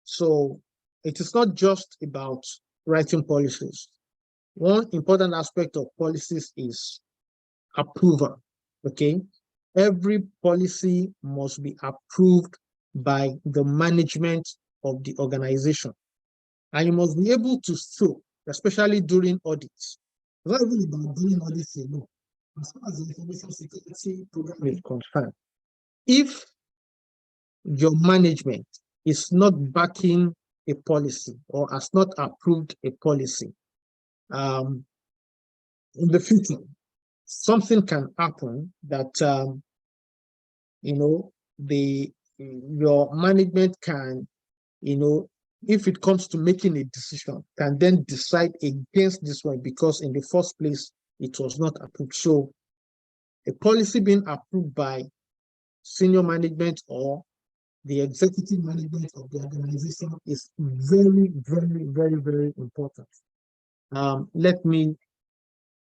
So it is not just about writing policies. One important aspect of policies is approval. Okay, every policy must be approved by the management of the organization, and you must be able to show, especially during audits. It's not even about doing audits alone. As far as the information security program is concerned, if your management is not backing a policy or has not approved a policy, in the future, something can happen that your management can, if it comes to making a decision, can then decide against this one because in the first place it was not approved. So a policy being approved by senior management or the executive management of the organization is very, very, very, very important. I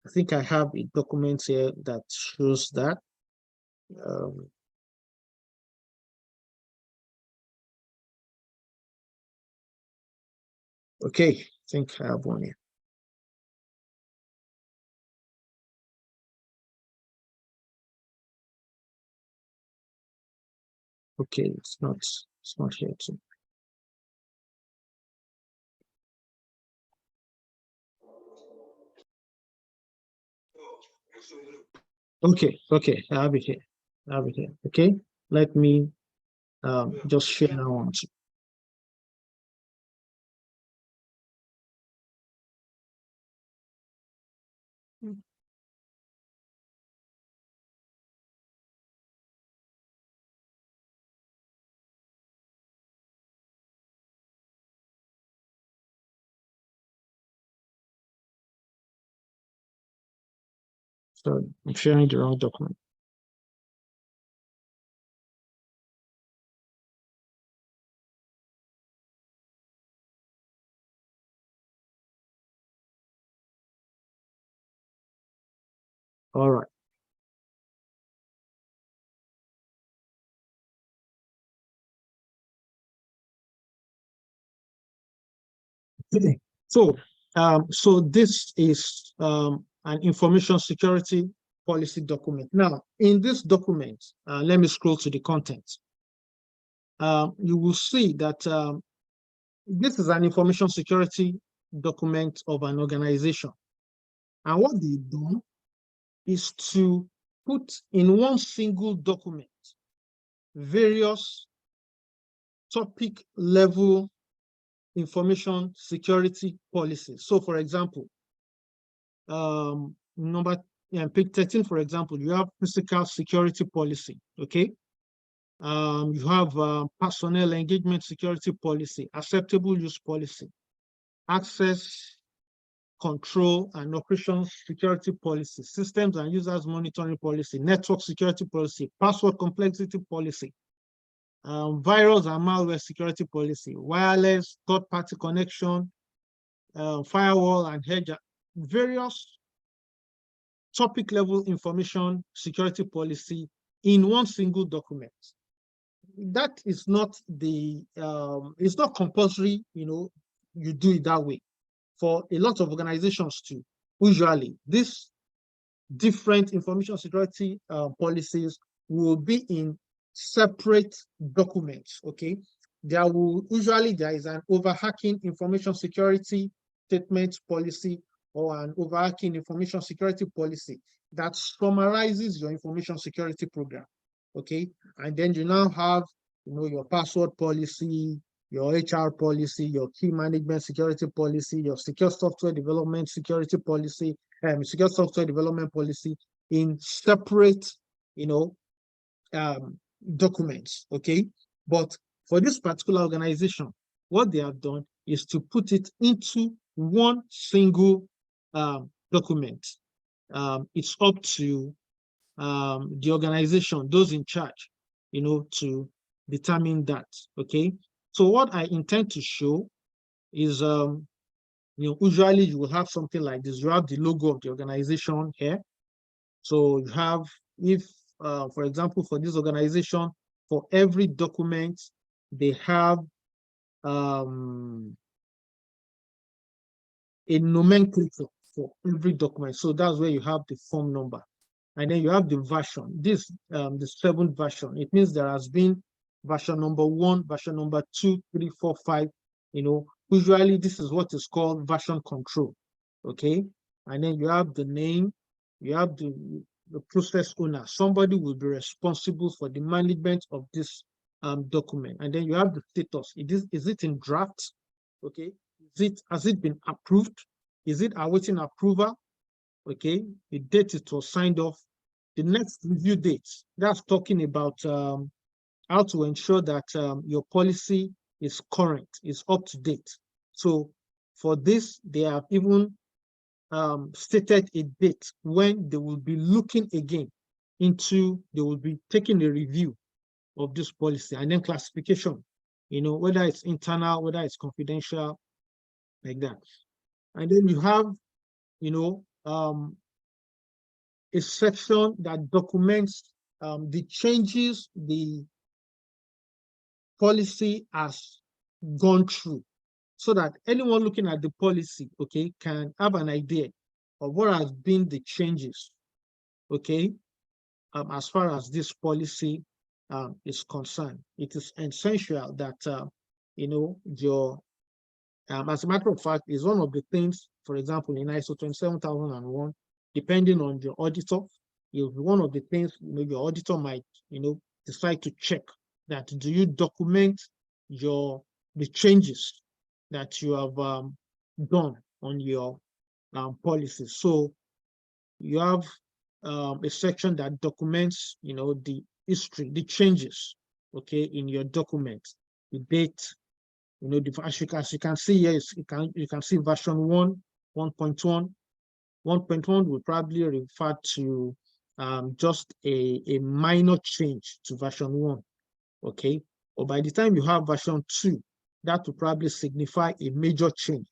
think I have a document here that shows that. Okay, I think I have one here. Okay, it's not here too. Okay, I have it here. Okay, let me just share now on. So I'm sharing the wrong document. All right. So, so this is an information security policy document. Now, in this document, let me scroll to the content. You will see that this is an information security document of an organization. And what they've done is to put in one single document various topic level information security policies. So, for example, page 13, for example, you have physical security policy, okay? You have personnel engagement security policy, acceptable use policy, access control and operations security policy, systems and users monitoring policy, network security policy, password complexity policy, virus and malware security policy, wireless, third-party connection, firewall and hedge, various topic level information security policy in one single document. That is not the, it's not compulsory, you do it that way. For a lot of organizations too, usually these different information security policies will be in separate documents, okay? There is an overarching information security statement policy or an overarching information security policy that summarizes your information security program, okay? And then you now have, your password policy, your HR policy, your key management security policy, your secure software development security policy, secure software development policy in separate, documents, okay? But for this particular organization, what they have done is to put it into one single document. It's up to the organization, those in charge, to determine that, okay? So what I intend to show is, usually you will have something like this. You have the logo of the organization here. So you have, if, for example, for this organization, for every document, they have a nomenclature for every document. So that's where you have the form number. And then you have the version. This, the 7th version. It means there has been version number 1, version number 2, 3, 4, 5. Usually this is what is called version control. Okay. And then you have the name, you have the process owner. Somebody will be responsible for the management of this document. And then you have the status. Is it in draft? Okay. Has it been approved? Is it awaiting approval? Okay. The date it was signed off. The next review date, that's talking about how to ensure that your policy is current, is up to date. So for this, they have even stated a date when they will be looking again into, they will be taking a review of this policy, and then classification, whether it's internal, whether it's confidential, like that. And then you have, a section that documents the changes the policy has gone through, so that anyone looking at the policy, okay, can have an idea of what has been the changes, okay, as far as this policy is concerned. It is essential that, you know, your, as a matter of fact, is one of the things, for example, in ISO 27001, depending on your auditor, is one of the things, you know, your auditor might, you know, decide to check that, do you document the changes that you have done on your policies. So you have a section that documents, you know, the history, the changes, okay, in your document, the date, you know, as you can see here, you can see version 1, 1.1. 1.1 will probably refer to just a minor change to version 1, okay? Or by the time you have version 2, that will probably signify a major change.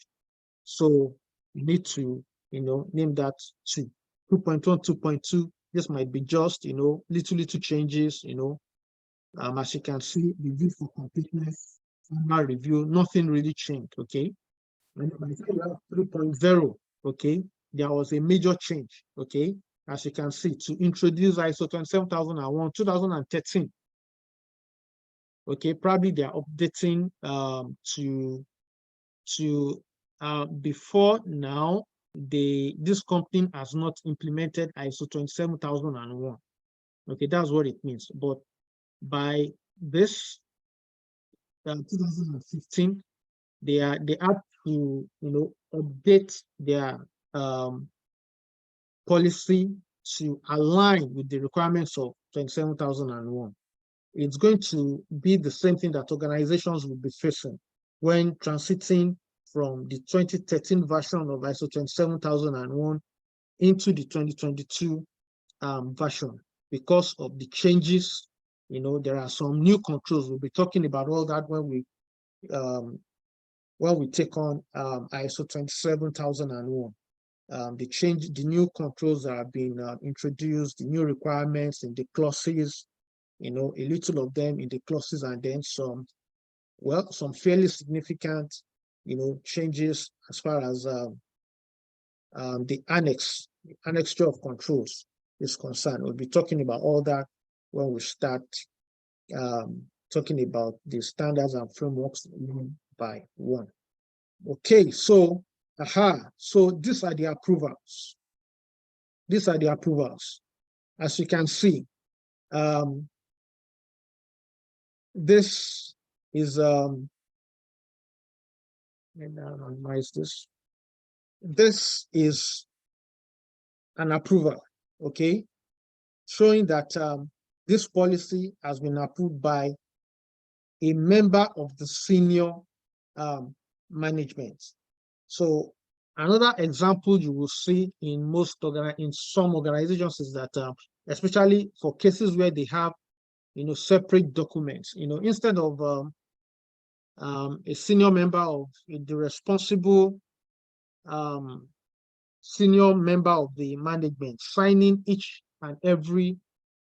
So you need to, you know, name that 2. 2.1, 2.2, this might be just, you know, little changes, you know. As you can see, review for completeness, final review, nothing really changed, okay? And by the time you have 3.0, okay, there was a major change, okay? As you can see, to introduce ISO 27001, 2013, okay, probably they are updating before now, this company has not implemented ISO 27001. Okay, that's what it means. But by this 2015, they have to, you know, update their policy to align with the requirements of 27001. It's going to be the same thing that organizations will be facing when transiting from the 2013 version of ISO 27001 into the 2022 version. Because of the changes, you know, there are some new controls. We'll be talking about all that when we take on ISO 27001. The new controls that have been introduced, the new requirements in the clauses, you know, a little of them in the clauses, and then some fairly significant, you know, changes as far as the annexure of controls is concerned. We'll be talking about all that when we start talking about the standards and frameworks one by one. Okay, so so these are the approvals. These are the approvals. As you can see, this is this is an approval, okay, showing that this policy has been approved by a member of the senior management. So another example you will see in some organizations is that, especially for cases where they have, you know, separate documents, you know, instead of a senior member of the responsible senior member of the management signing each and every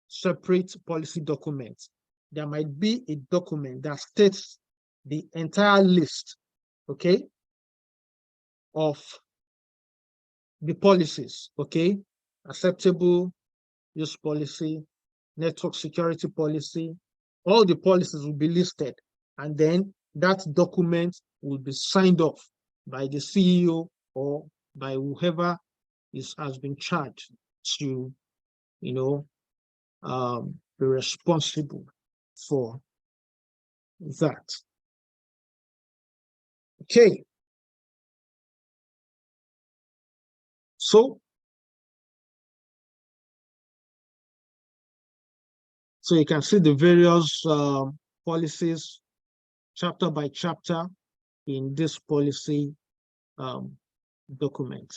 separate policy document, there might be a document that states the entire list, okay, of the policies, okay, acceptable use policy, network security policy, all the policies will be listed, and then that document will be signed off by the CEO or by whoever has been charged to, you know, be responsible for that. Okay. So you can see the various policies chapter by chapter in this policy document.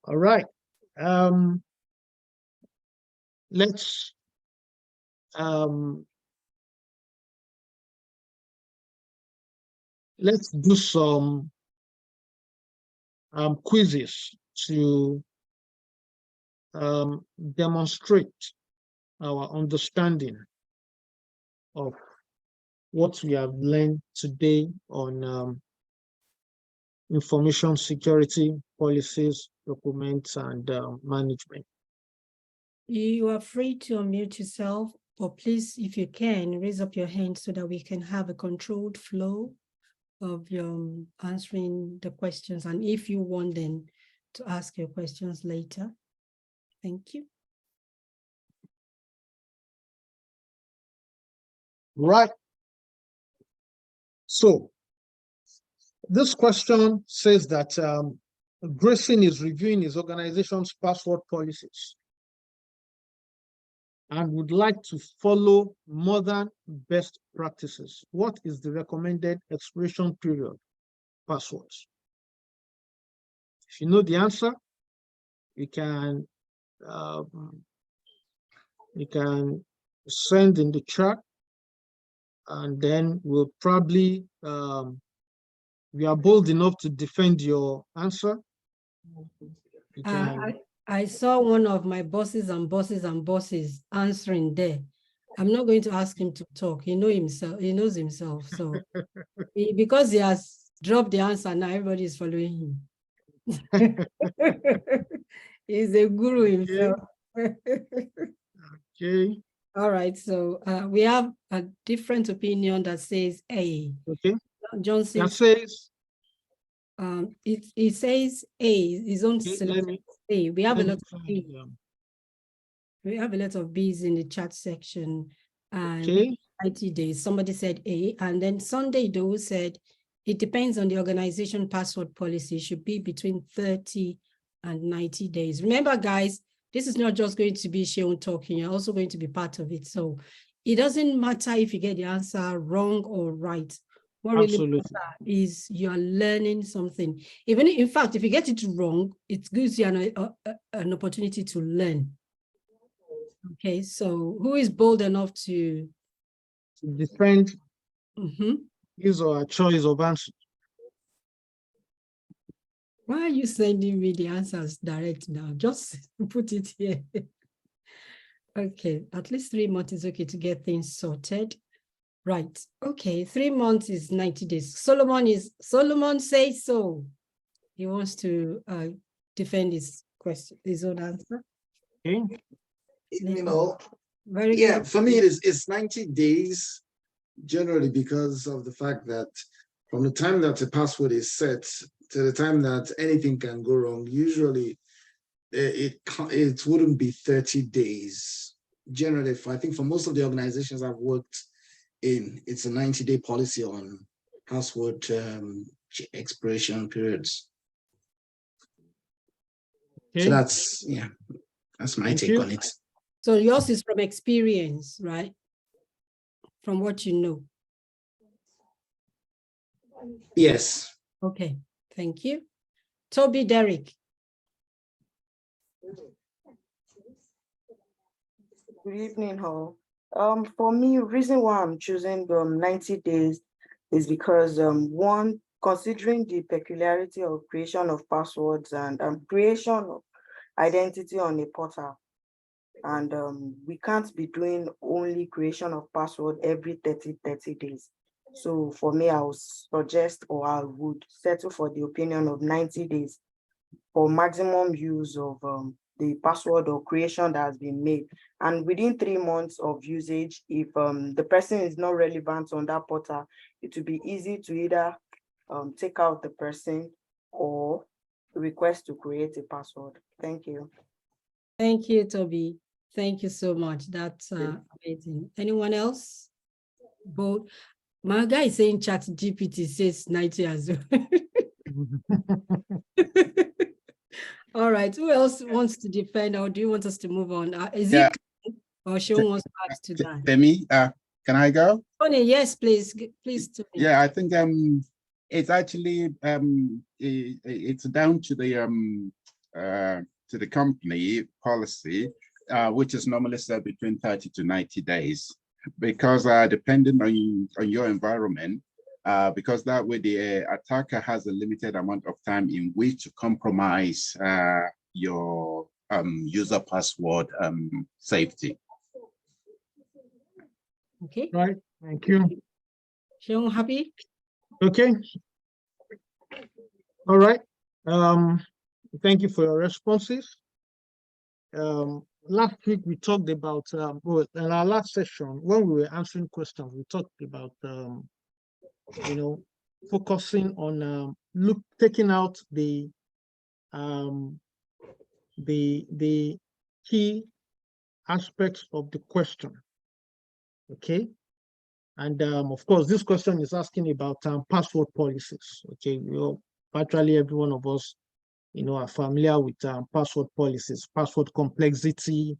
All right. Let's do some quizzes to demonstrate our understanding of what we have learned today on information security policies, documents, and management. You are free to unmute yourself, or please, if you can, raise up your hand so that we can have a controlled flow of your answering the questions. And if you want then to ask your questions later. Thank you. Right. So this question says that Grayson is reviewing his organization's password policies and would like to follow modern best practices. What is the recommended expiration period passwords? If you know the answer, you can send in the chat, and then we'll probably we are bold enough to defend your answer. You can, I saw one of my bosses answering there. I'm not going to ask him to talk. He knows himself. So because he has dropped the answer, now everybody is following him. He's a guru himself. okay. All right, so we have a different opinion that says A. Okay. Johnson. That says. It says A. His own Okay, A. We have a lot of B. We have a lot of B's in the chat section. And okay. 90 days. Somebody said A, and then Sunday Doe said it depends on the organization password policy. It should be between 30 and 90 days. Remember, guys, this is not just going to be Sheon talking, you're also going to be part of it. So it doesn't matter if you get the answer wrong or right. What really matters is you're learning something. Even in fact, if you get it wrong, it gives you an opportunity to learn. Okay, so who is bold enough to defend his or her choice of answer? Why are you sending me the answers direct now? Just put it here. Okay, at least 3 months is okay to get things sorted. Right, okay, 3 months is 90 days. Solomon says so. He wants to defend his question, his own answer. Okay. You know, very yeah, good. for me it's 90 days generally, because of the fact that from the time that the password is set to the time that anything can go wrong, usually it wouldn't be 30 days. Generally, I think for most of the organizations I've worked in, it's a 90-day policy on password expiration periods. Okay. So that's my take on it. So yours is from experience, right? From what you know. Yes. Okay, thank you. Toby Derrick. Good evening, all. For me, reason why I'm choosing 90 days is because one, considering the peculiarity of creation of passwords and creation of identity on a portal, and we can't be doing only creation of password every 30 days. So for me, I would suggest, or I would settle for the opinion of 90 days for maximum use of the password or creation that has been made. And within 3 months of usage, if the person is not relevant on that portal, it will be easy to either take out the person or request to create a password. Thank you. Thank you, Toby. Thank you so much. That's amazing. Anyone else? Both. My guy is saying Chat GPT says 90 as well. All right. Who else wants to defend, or do you want us to move on? Is it or Sean wants to add to that? Demi, can I go? Tony, yes, please. Please, Tony. Yeah, I think it's actually it's down to the company policy, which is normally set between 30 to 90 days, because depending on your environment, because that way the attacker has a limited amount of time in which to compromise your user password safety. Okay. Right. Thank you. Sean, happy? Okay. All right. Thank you for your responses. Last week we talked about well, in our last session when we were answering questions, we talked about you know, focusing on taking out the key aspects of the question. Okay. And of course, this question is asking about password policies. Okay, virtually every one of us, are familiar with password policies, password complexity,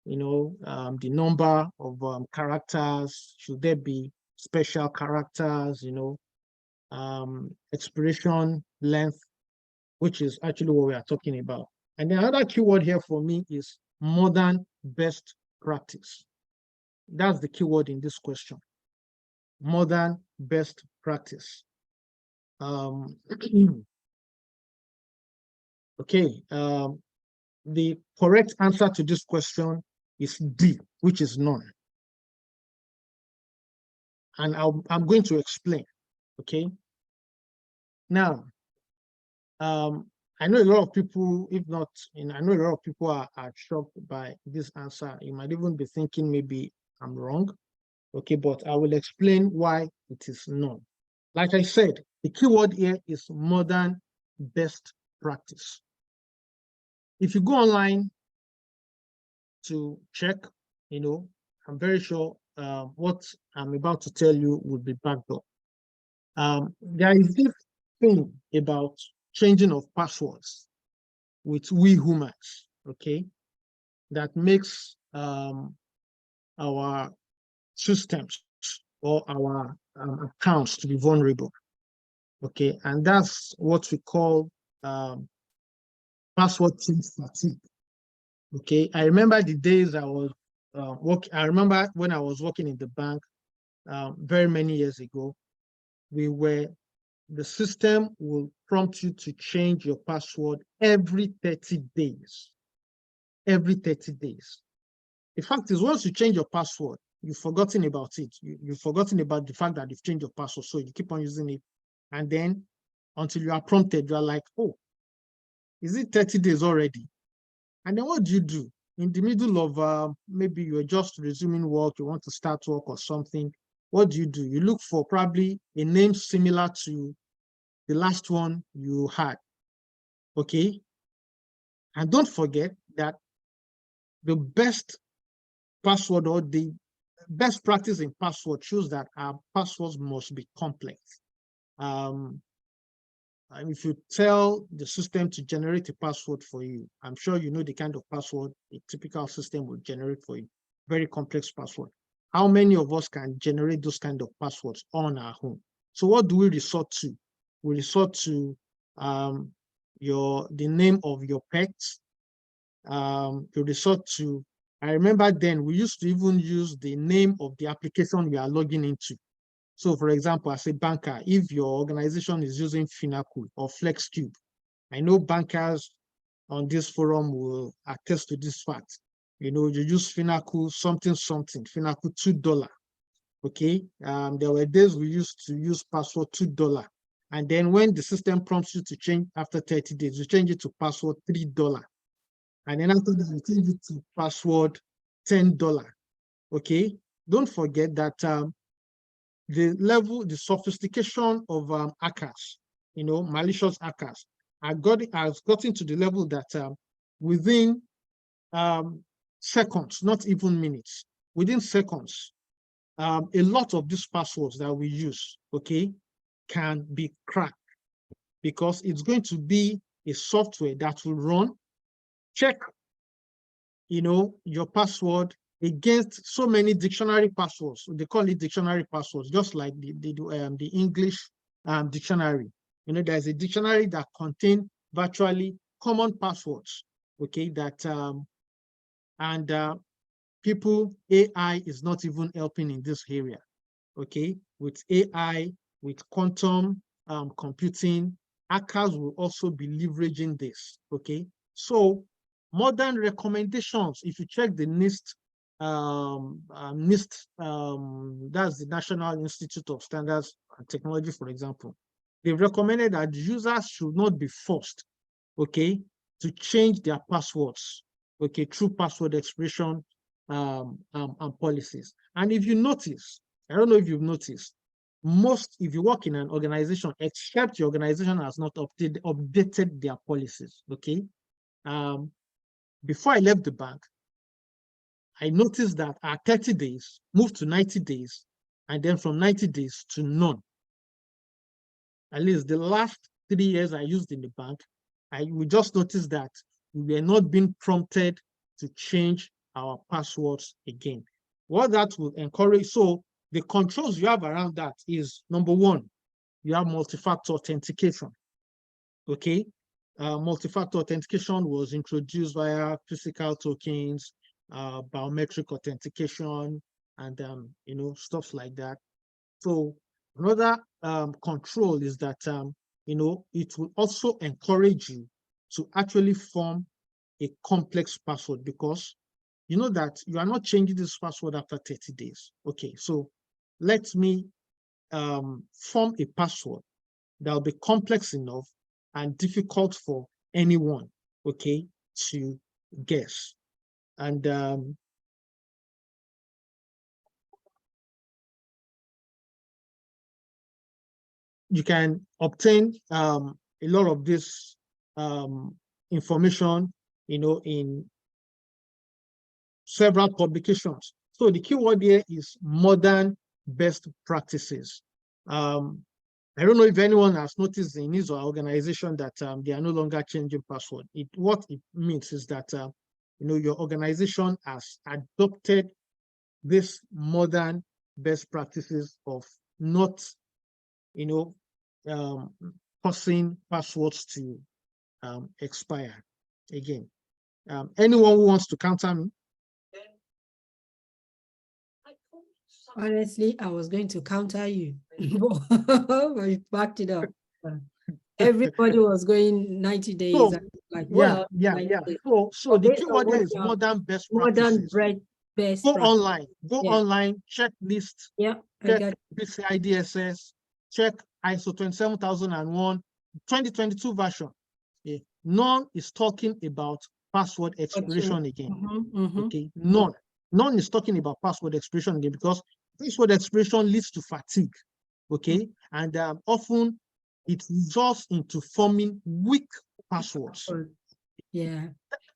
the number of characters, should there be special characters, expiration length, which is actually what we are talking about. And the other keyword here for me is modern best practice. That's the keyword in this question. Modern best practice. Okay, the correct answer to this question is D, which is none. And I'm going to explain, okay? Now, I know a lot of people, if not, I know a lot of people are shocked by this answer. You might even be thinking maybe I'm wrong, okay? But I will explain why it is none. Like I said, the keyword here is modern best practice. If you go online to check, I'm very sure what I'm about to tell you will be backed up. There is this thing about changing of passwords with we humans, okay, that makes our systems or our accounts to be vulnerable, okay, and that's what we call password change fatigue. Okay, I remember the days I was I remember when I was working in the bank very many years ago. The system will prompt you to change your password every 30 days. Every 30 days. The fact is, once you change your password, you've forgotten about it. You've forgotten about the fact that you've changed your password, so you keep on using it. And then until you are prompted, you are like, oh, is it 30 days already? And then what do? In the middle of maybe you're just resuming work, you want to start work or something, what do? You look for probably a name similar to the last one you had, okay? And don't forget that the best password or the best practice in password shows that our passwords must be complex. And if you tell the system to generate a password for you, I'm sure you know the kind of password a typical system will generate for you. Very complex password. How many of us can generate those kind of passwords on our own? So what do we resort to? We resort to the name of your pets. You resort to, I remember then we used to even use the name of the application we are logging into. So for example, as a banker, if your organization is using Finacle or FlexCube, I know bankers on this forum will attest to this fact. You use Finacle something, Finacle $2. Okay. There were days we used to use password $2. And then when the system prompts you to change after 30 days, you change it to password $3. And then after that, you change it to password $10. Okay. Don't forget that the sophistication of hackers, malicious hackers, has gotten to the level that within seconds, not even minutes, within seconds, a lot of these passwords that we use, okay, can be cracked because it's going to be a software that will run, check, your password against so many dictionary passwords. They call it dictionary passwords, just like the English dictionary. There's a dictionary that contains virtually common passwords, okay, that people, AI is not even helping in this area, okay? With AI, with quantum computing, hackers will also be leveraging this, okay? So modern recommendations. If you check the NIST, that's the National Institute of Standards and Technology, for example, they recommended that users should not be forced, okay, to change their passwords, okay, through password expiration and policies. And if you notice, I don't know if you've noticed, if you work in an organization, except your organization has not updated their policies, okay? Before I left the bank, I noticed that our 30 days moved to 90 days, and then from 90 days to none. At least the last 3 years I used in the bank, we just noticed that we were not being prompted to change our passwords again. What that will encourage, so the controls you have around that is, number one, you have multi-factor authentication, okay? Multi-factor authentication was introduced via physical tokens, biometric authentication, and stuff like that. So another control is that it will also encourage you to actually form a complex password, because you know that you are not changing this password after 30 days. Okay, so let me form a password that will be complex enough and difficult for anyone, okay, to guess. And you can obtain a lot of this information, in several publications. So the keyword here is modern best practices. I don't know if anyone has noticed in his organization that they are no longer changing password. What it means is that your organization has adopted this modern best practices of not causing passwords to expire again. Anyone who wants to counter me? Honestly, I was going to counter you, but you backed it up. Everybody was going 90 days. So, like, yeah. days. So the keyword there is modern best practices. Best Go practice. online, check list, Yeah, check PCI DSS, check ISO 27001, 2022 version. Yeah. None is talking about password expiration again. Okay, none is talking about password expiration again, because password expiration leads to fatigue. Okay, and often it results into forming weak passwords. Yeah,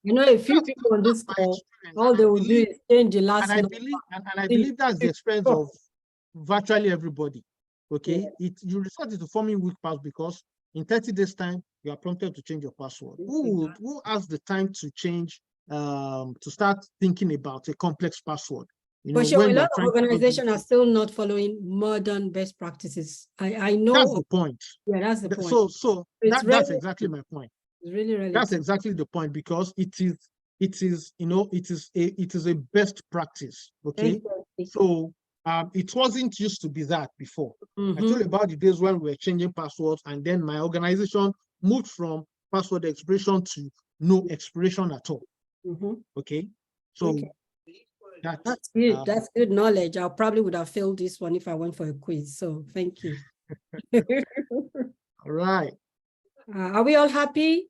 a few people on this call, all they will do is change the last number. And I believe that's the experience of virtually everybody. Okay, you resort into forming weak passwords because in 30 days time you are prompted to change your password. Who has the time to change, to start thinking about a complex password? But sure, a lot of organizations are still not following modern best practices. I know that's the point. Yeah, that's the point. So that's exactly my point. It's really that's exactly the point, because it is a best practice. Okay, so it wasn't used to be that before. I told you about the days when we were changing passwords, and then my organization moved from password expiration to no expiration at all. Okay, so that's good. That's good knowledge. I probably would have failed this one if I went for a quiz. So thank you. All right. Are we all happy?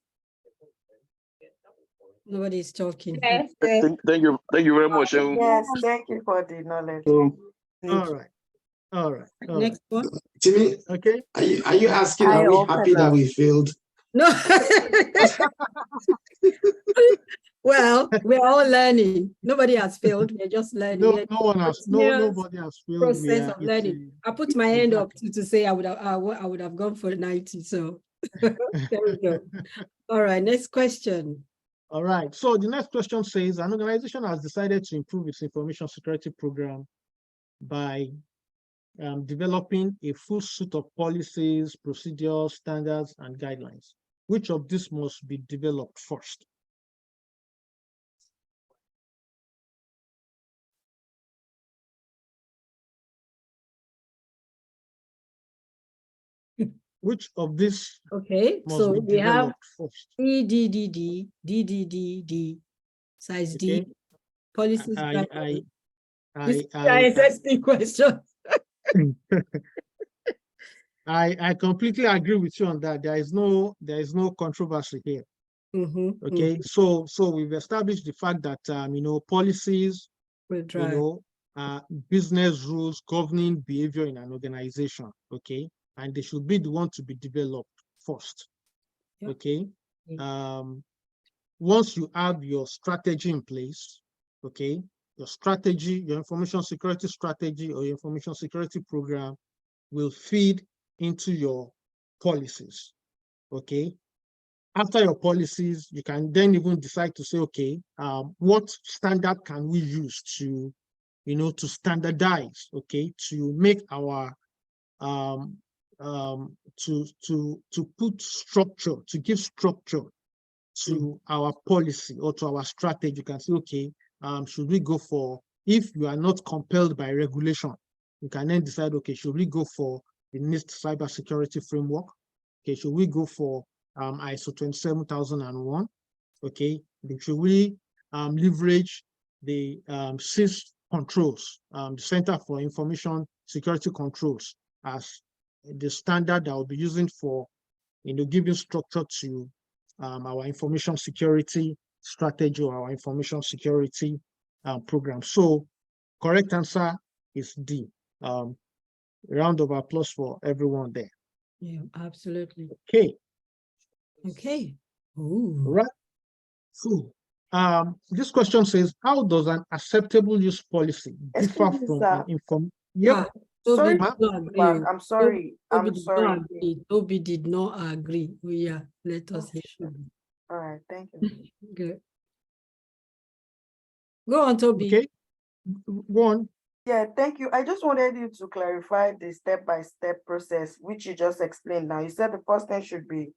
Nobody's talking. Yes, thank you very much. Yes, thank you for the knowledge. All right. Next one. Timmy, okay. Are you asking, are we happy that we failed? No. Well, we're all learning. Nobody has failed. We're just learning. Nobody has failed. Process of learning. I put my hand up to say I would have gone for 90. So there we go. All right, next question. All right. So the next question says, an organization has decided to improve its information security program by developing a full suite of policies, procedures, standards, and guidelines. Which of these must be developed first? which of this Okay, must so be we have developed first? DDDD, size D, Okay, policies. I, ISSP question. I completely agree with you on that. There is no controversy here. Okay, so we've established the fact that policies, We'll try. business rules governing behavior in an organization. Okay, and they should be the one to be developed first. Yep. Okay, once you have your strategy in place, okay, your strategy, your information security strategy or your information security program will feed into your policies. Okay, after your policies, you can then even decide to say, okay, what standard can we use to, to standardize, okay, to make our to put structure, to give structure to our policy or to our strategy. You can say, okay, should we go for, if you are not compelled by regulation, you can then decide, okay, should we go for the NIST cybersecurity framework? Okay, should we go for ISO 27001? Okay, should we leverage the CIS controls, the Center for Information Security Controls, as the standard that we'll be using for, giving structure to our information security strategy or our information security program? So, correct answer is D. Round of applause for everyone there. Yeah, absolutely. Okay. Okay. Ooh. Right. So, this question says, how does an acceptable use policy differ Excuse me, from sir. an inform? Yep. Sorry, agree. I'm sorry. I'm Toby did sorry. not agree. Toby did not agree. Yeah, let us hear. All right, thank you. Good. Go on, Toby. Okay. Go on. Yeah, thank you. I just wanted you to clarify the step-by-step process, which you just explained now. You said the first thing should be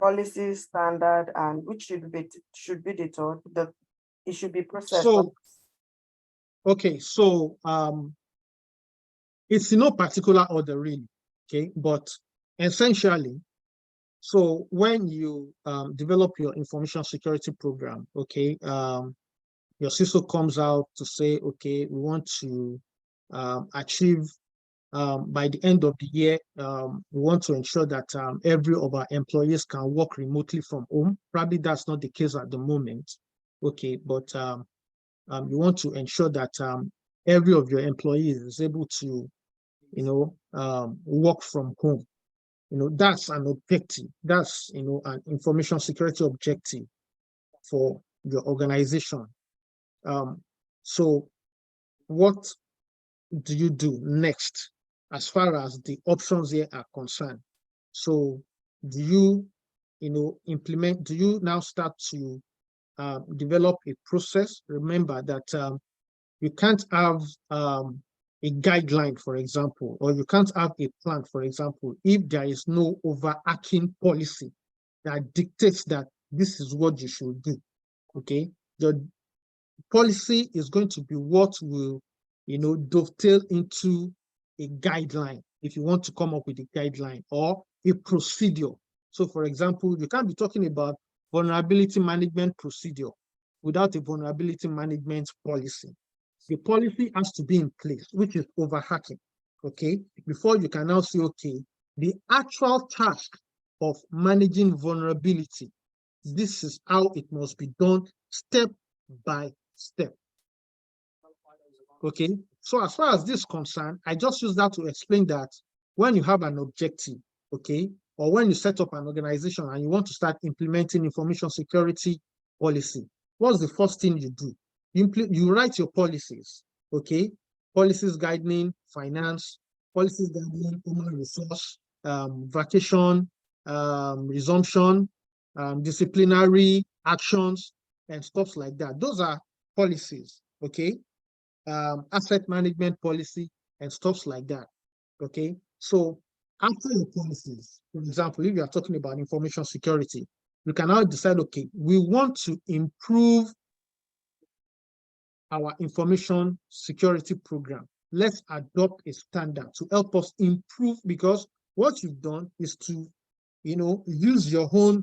policy, standard, and which should be the third. It should be process. So, okay, so it's in no particular order, really. Okay, but essentially, so when you develop your information security program, okay, your CISO comes out to say, okay, we want to achieve by the end of the year, we want to ensure that every of our employees can work remotely from home. Probably that's not the case at the moment. Okay, but you want to ensure that every of your employees is able to, work from home. That's an objective. That's, an information security objective for your organization. So what do you do next as far as the options here are concerned? So do you, implement, do you now start to develop a process? Remember that you can't have a guideline, for example, or you can't have a plan, for example, if there is no overarching policy that dictates that this is what you should do. Okay, your policy is going to be what will, dovetail into a guideline if you want to come up with a guideline or a procedure. So, for example, you can't be talking about vulnerability management procedure without a vulnerability management policy. The policy has to be in place, which is overarching, okay? Before you can now say, okay, the actual task of managing vulnerability, this is how it must be done step by step. Okay, so as far as this is concerned, I just use that to explain that when you have an objective, okay, or when you set up an organization and you want to start implementing information security policy, what's the first thing you do? You write your policies, okay? Policies guiding finance, policies guiding human resource, vacation, resumption, disciplinary actions, and stuff like that. Those are policies, okay? Asset management policy and stuff like that, okay? So after your policies, for example, if you are talking about information security, you can now decide, okay, we want to improve our information security program. Let's adopt a standard to help us improve, because What you've done is to, use your own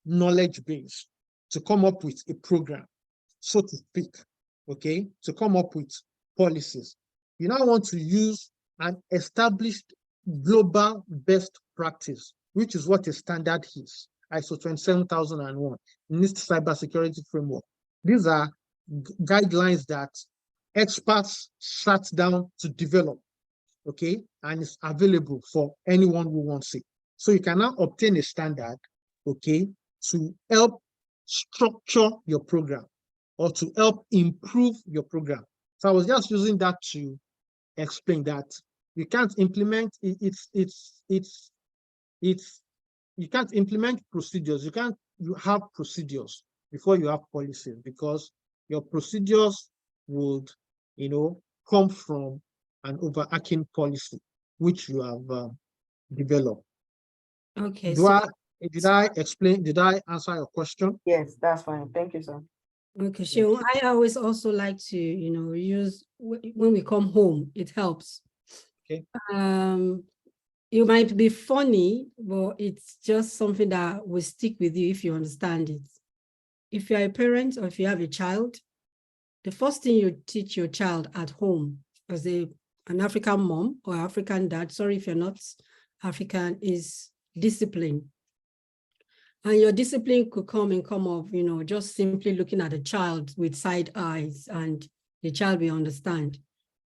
knowledge base to come up with a program, so to speak, okay, to come up with policies. You now want to use an established global best practice, which is what a standard is, ISO 27001, NIST cybersecurity framework. These are guidelines that experts sat down to develop, okay, and it's available for anyone who wants it. So you can now obtain a standard, okay, to help structure your program or to help improve your program. So I was just using that to explain that you can't implement you can't implement procedures. You have procedures before you have policies, because your procedures would, come from an overarching policy which you have developed. Okay. Did I explain? Did I answer your question? Yes, that's fine. Thank you, sir. Okay, sure. I always also like to, use when we come home, it helps. Okay. You might be funny, but it's just something that will stick with you if you understand it. If you're a parent or if you have a child, the first thing you teach your child at home as an African mom or African dad, sorry if you're not African, is discipline. And your discipline could come of, just simply looking at a child with side eyes and the child will understand,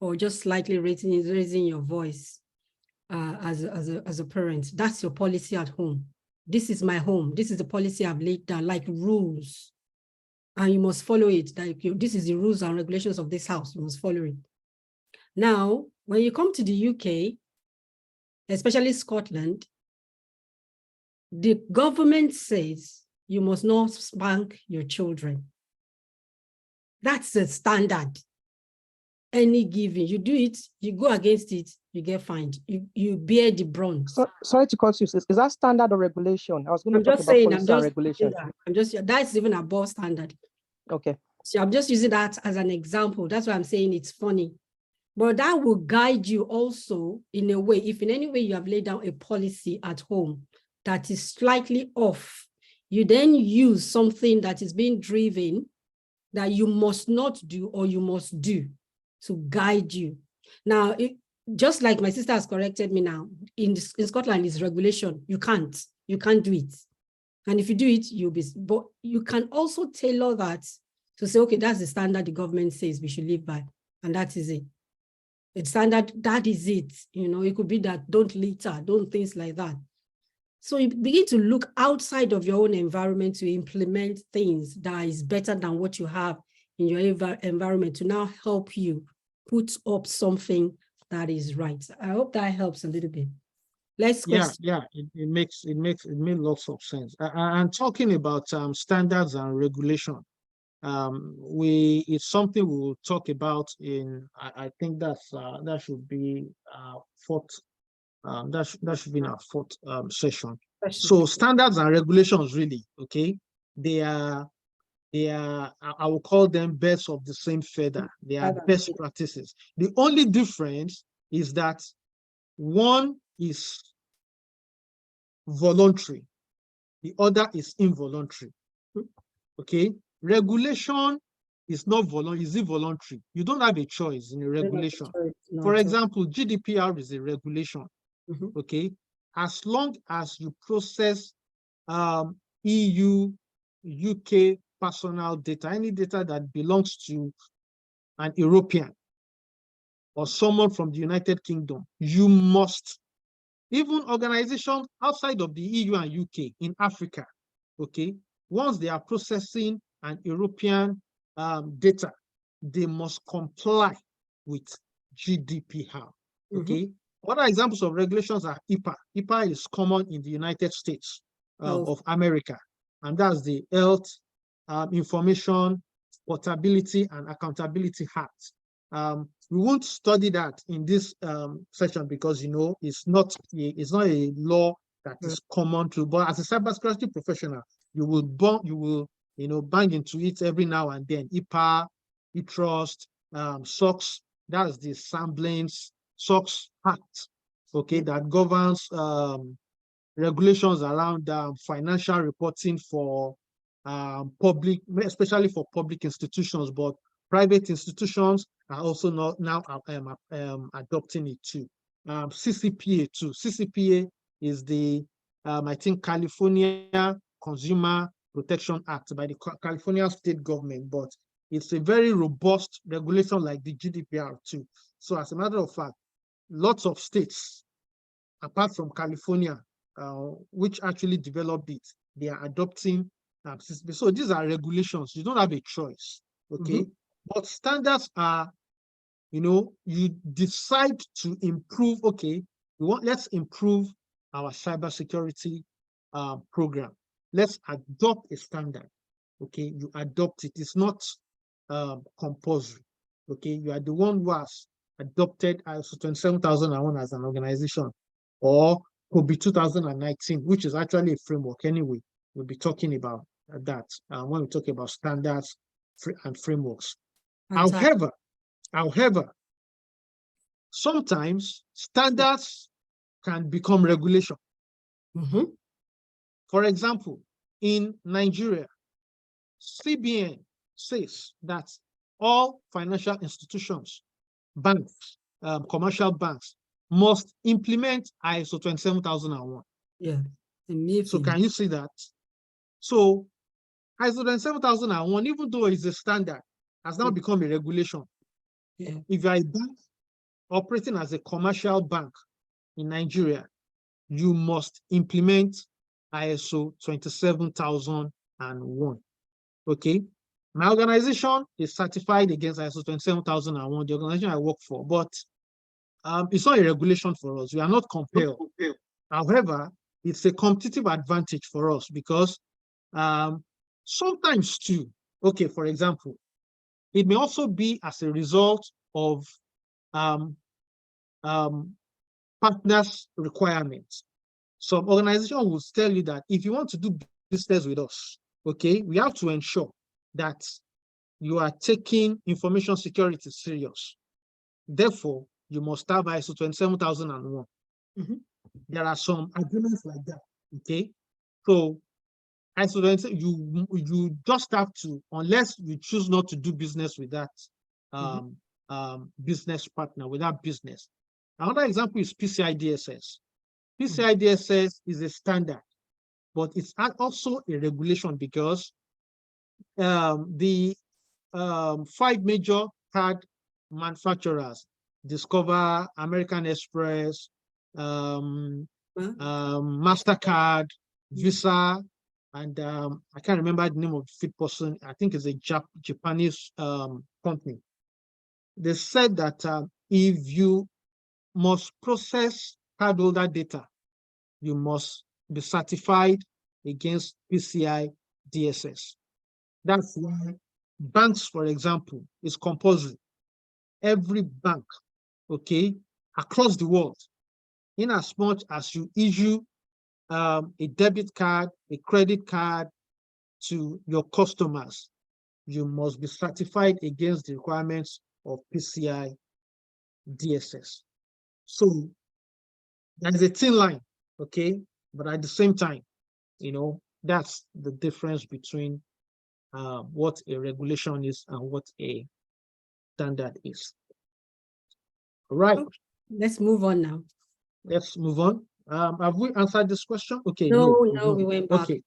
or just slightly raising your voice as a parent. That's your policy at home. This is my home. This is the policy I've laid down, like rules. And you must follow it. Like this is the rules and regulations of this house. You must follow it. Now, when you come to the UK, especially Scotland, the government says you must not spank your children. That's the standard. Any given, you do it, you go against it, you get fined. You bear the brunt. Sorry to cut you, sis. Is that standard or regulation? I was going to talk just about saying, policy and regulation. That's even above standard. Okay. So I'm just using that as an example. That's why I'm saying it's funny. But that will guide you also in a way, if in any way you have laid down a policy at home that is slightly off, you then use something that is being driven that you must not do or you must do to guide you. Now, just like my sister has corrected me now, in Scotland is regulation. You can't do it. And if you do it, you'll be, but you can also tailor that to say, okay, that's the standard the government says we should live by. And that is it. It's standard, that is it. It could be that don't litter, don't things like that. So you begin to look outside of your own environment to implement things that is better than what you have in your environment to now help you put up something that is right. I hope that helps a little bit. Let's go. Yeah, it makes lots of sense. And talking about standards and regulation, it's something we will talk about in, I think that should be fourth. That should be in our fourth session. So standards and regulations, really, okay, they are, I will call them birds of the same feather. They are best practices. The only difference is that one is voluntary, the other is involuntary. Okay, regulation is not voluntary, is involuntary. You don't have a choice in a regulation. For example, GDPR is a regulation. Okay, as long as you process EU, UK personal data, any data that belongs to an European or someone from the United Kingdom, you must, even organizations outside of the EU and UK in Africa, okay, once they are processing an European data, they must comply with GDPR, okay? Other examples of regulations are HIPAA. HIPAA is common in the United States of America, and that's the Health Information Portability and Accountability Act. We won't study that in this session because it's not a law that is common to. But as a cybersecurity professional, you will bang into it every now and then. HIPAA, eTrust, SOX. That's the SAMBLINS SOX Act. okay, that governs regulations around financial reporting for public, especially for public institutions, but private institutions are also now adopting it too. CCPA too. CCPA is the, I think, California Consumer Protection Act by the California state government, but it's a very robust regulation like the GDPR too. So as a matter of fact, lots of states, apart from California, which actually developed it, they are adopting CCPA. So these are regulations. You don't have a choice, okay? But standards are, you decide to improve, okay, let's improve our cybersecurity program. Let's adopt a standard, okay? You adopt it. It's not compulsory, okay? You are the one who has adopted ISO 27001 as an organization, or could be 2019, which is actually a framework anyway. We'll be talking about that when we talk about standards and frameworks. However, sometimes standards can become regulation. For example, in Nigeria, CBN says that all financial institutions, banks, commercial banks must implement ISO 27001. Yeah. So can you see that? So ISO 27001, even though it's a standard, has now become a regulation. Yeah. If you are a bank operating as a commercial bank in Nigeria, you must implement ISO 27001. Okay. My organization is certified against ISO 27001, the organization I work for, but it's not a regulation for us. We are not compelled. However, it's a competitive advantage for us because sometimes too, okay, for example, it may also be as a result of partners' requirements. Some organization will tell you that if you want to do business with us, okay, we have to ensure that you are taking information security serious. Therefore, you must have ISO 27001. There are some agreements like that, okay? So ISO 27001, you just have to, unless you choose not to do business with that business partner, with that business. Another example is PCI DSS. PCI DSS is a standard, but it's also a regulation because the 5 major card manufacturers, Discover, American Express, MasterCard, Visa, and I can't remember the name of the fifth person. I think it's a Japanese company. They said that if you must process cardholder data, you must be certified against PCI DSS. That's why banks, for example, is compulsory. Every bank, okay, across the world, in as much as you issue a debit card, a credit card to your customers, you must be certified against the requirements of PCI DSS. So there's a thin line, okay? But at the same time, that's the difference between what a regulation is and what a standard is. All right. Okay. Let's move on now. Let's move on. Have we answered this question? Okay. No, we went back. Okay.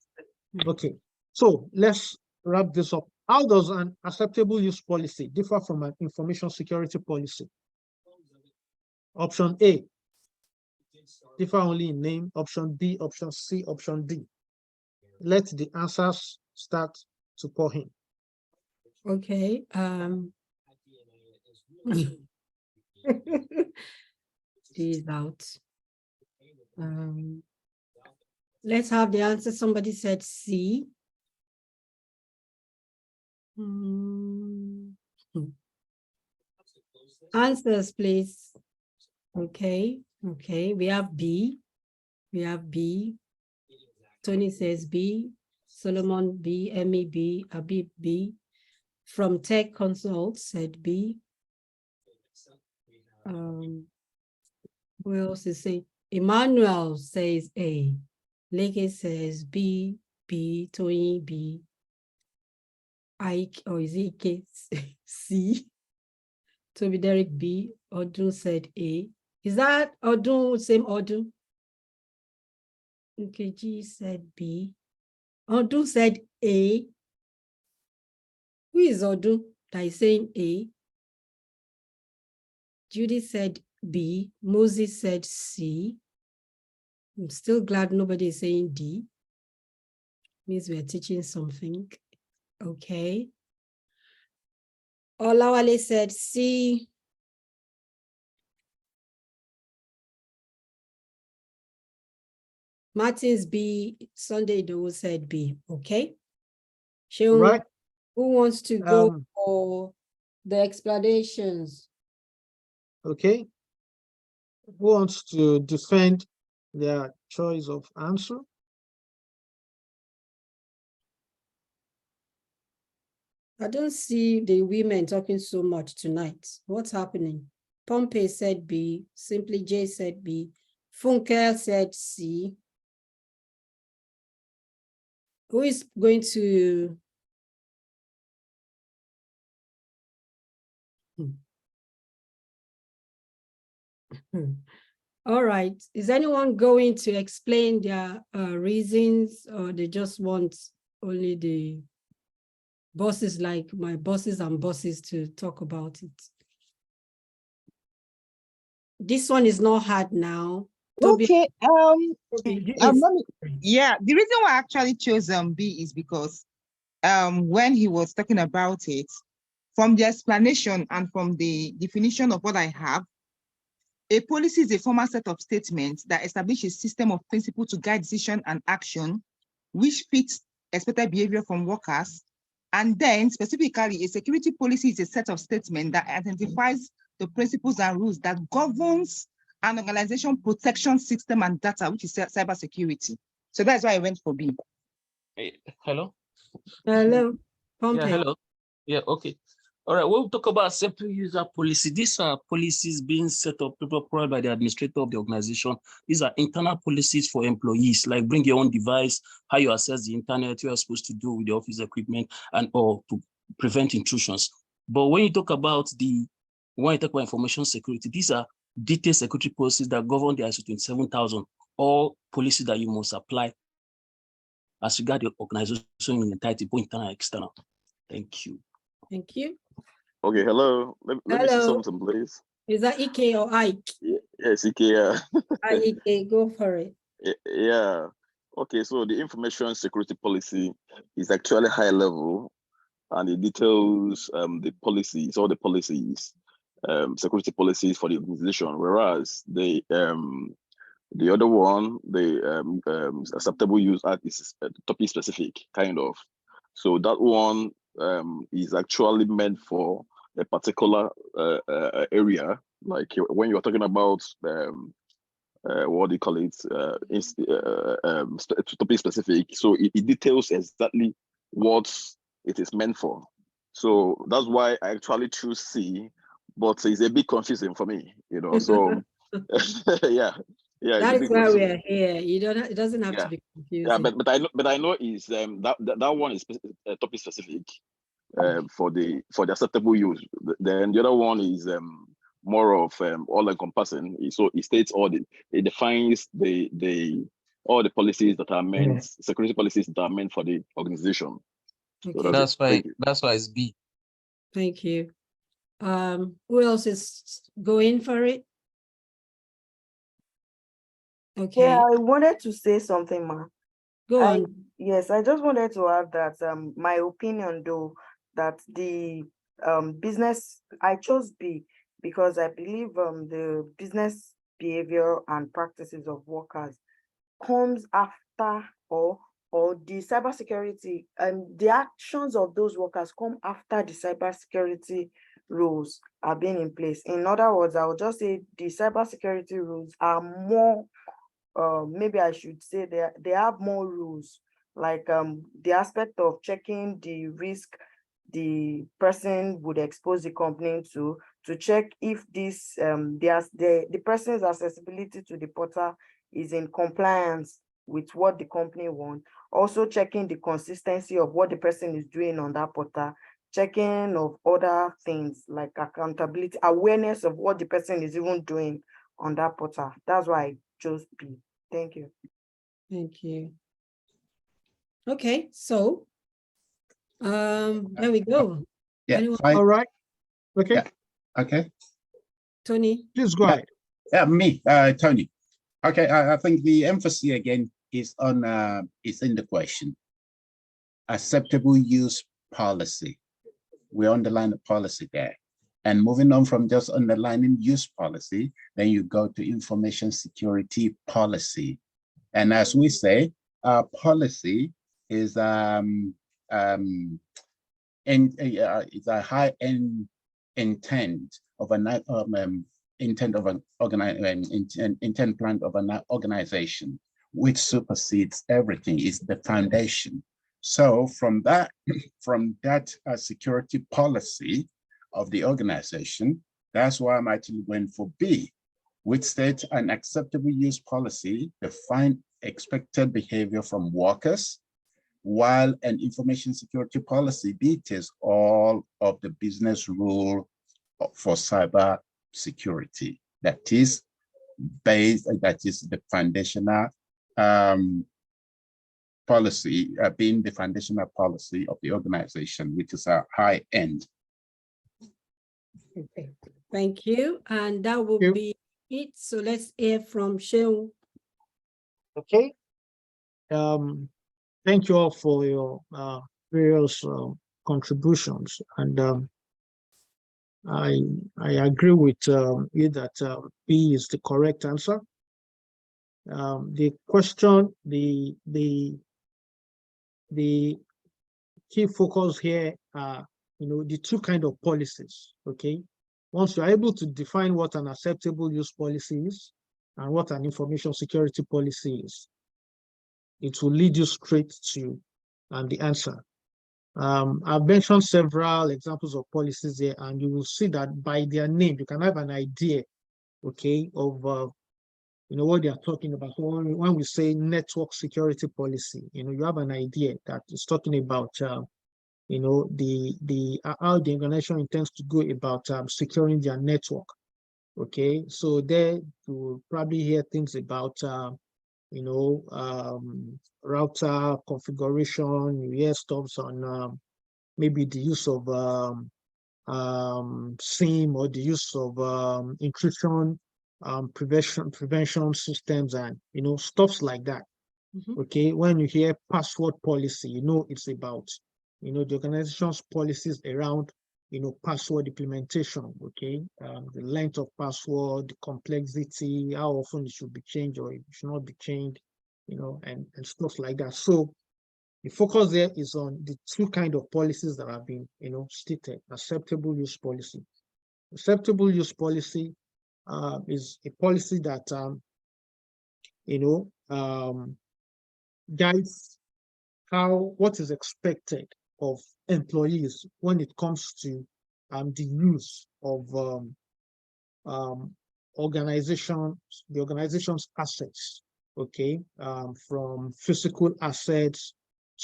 Okay. So let's wrap this up. How does an acceptable use policy differ from an information security policy? Option A, differ only in name. Option B, option C, option D. Let the answers start to pour in. Okay. She's out. Let's have the answer. Somebody said C. Answers, please. Okay. We have B. Tony says B. Solomon B. Emmy B. Abib B. From Tech Consult said B. Who else is saying? Emmanuel says A. Leke says B. B. Toyin B. Ike, or is it K? C. Toby Derek B. Odun said A. Is that Odun, same Odun? Okay, G said B. Odun said A. Who is Odun that is saying A? Judy said B. Moses said C. I'm still glad nobody is saying D. Means we're teaching something. Okay. Olawale said C. Martins B. Sunday Doe said B. Okay. Sheung, Right. who wants to go Um, for the explanations? Okay. Who wants to defend their choice of answer? I don't see the women talking so much tonight. What's happening? Pompey said B. Simply J said B. Funke said C. Who is going to... All right. Is anyone going to explain their reasons, or they just want only the bosses, like my bosses and bosses, to talk about it? This one is not hard now. Toby, Okay. Toby, Let me, yeah, the reason why I actually chose B is because when he was talking about it, from the explanation and from the definition of what I have, a policy is a formal set of statements that establish a system of principles to guide decision and action, which fits expected behavior from workers. And then specifically, a security policy is a set of statements that identifies the principles and rules that governs an organization protection system and data, which is cybersecurity. So that's why I went for B. Hey, hello. hello, Pompey. Yeah, hello. Yeah, okay. All right, we'll talk about simple user policy. These are policies being set up, prepared by the administrator of the organization. These are internal policies for employees, like bring your own device, how you access the internet, what you're supposed to do with the office equipment, and or to prevent intrusions. But when you talk about information security, these are detailed security policies that govern the ISO 27000, or policies that you must apply as regard the organization in entirety, both internal and external. Thank you. Thank you. Okay, hello. Let me say Hello. something, please. Is that Ike or Ike? Yes, Ikea. Ike, go for it. Yeah. Okay, so the information security policy is actually high level, and it details the policies, all the policies, security policies for the organization. Whereas the other one, the acceptable use act, is topic specific, kind of. So that one is actually meant for a particular area. Like when you're talking about what do you call it, topic specific. So it details exactly what it is meant for. So that's why I actually choose C, but it's a bit confusing for me, So yeah. Yeah, that is why we are here. It doesn't have to be confusing. Yeah, but I know is that one is topic specific for the acceptable use. Then the other one is more of all encompassing. So it defines all the policies that are meant, security policies that are meant for the organization. Okay. So that's why it's B. Thank you. Who else is going for it? Okay. Yeah, I wanted to say something, ma. Go on. Yes, I just wanted to add that my opinion, though, that the business, I chose B because I believe the business behavior and practices of workers comes after, or the cybersecurity, and the actions of those workers come after the cybersecurity rules are being in place. In other words, I would just say the cybersecurity rules are more, maybe I should say they have more rules, like the aspect of checking the risk the person would expose the company to, to check if this the person's accessibility to the portal is in compliance with what the company wants. Also checking the consistency of what the person is doing on that portal, checking of other things like accountability, awareness of what the person is even doing on that portal. That's why I chose B. Thank you. Thank you. Okay, so there we go. Yeah, Anyone? fine. All right. Okay. Yeah. Okay. Tony? Please go ahead. Yeah, me, Tony. Okay, I think the emphasis again is on is in the question. Acceptable use policy. We underline the policy there. And moving on from just underlining use policy, then you go to information security policy. And as we say, our policy is it's a high-end intent of an intent plan of an organization, which supersedes everything, is the foundation. So from that security policy of the organization, that's why I'm actually going for B, which states an acceptable use policy define expected behavior from workers, while an information security policy details all of the business rule for cyber security. That is the foundational policy, being the foundational policy of the organization, which is a high end. Okay, thank you. And that will be it. So let's hear from Shehu. Okay. Thank you all for your various contributions, and I agree with you that B is the correct answer. The question, the key focus here are, the two kind of policies. Okay, once you're able to define what an acceptable use policy is and what an information security policy is, it will lead you straight to the answer. I've mentioned several examples of policies here, and you will see that by their name, you can have an idea, okay, of what they are talking about. So when we say network security policy, you have an idea that it's talking about, how the organization intends to go about securing their network. Okay, so there you will probably hear things about router configuration. You hear stuff on maybe the use of SIM, or the use of intrusion prevention systems, and stuff like that. Okay, when you hear password policy, it's about the organization's policies around password implementation. Okay, the length of password, the complexity, how often it should be changed or it should not be changed, and stuff like that. So the focus there is on the two kind of policies that have been stated. Acceptable use policy. Acceptable use policy is a policy that guides what is expected of employees when it comes to the use of the organization's assets. Okay, from physical assets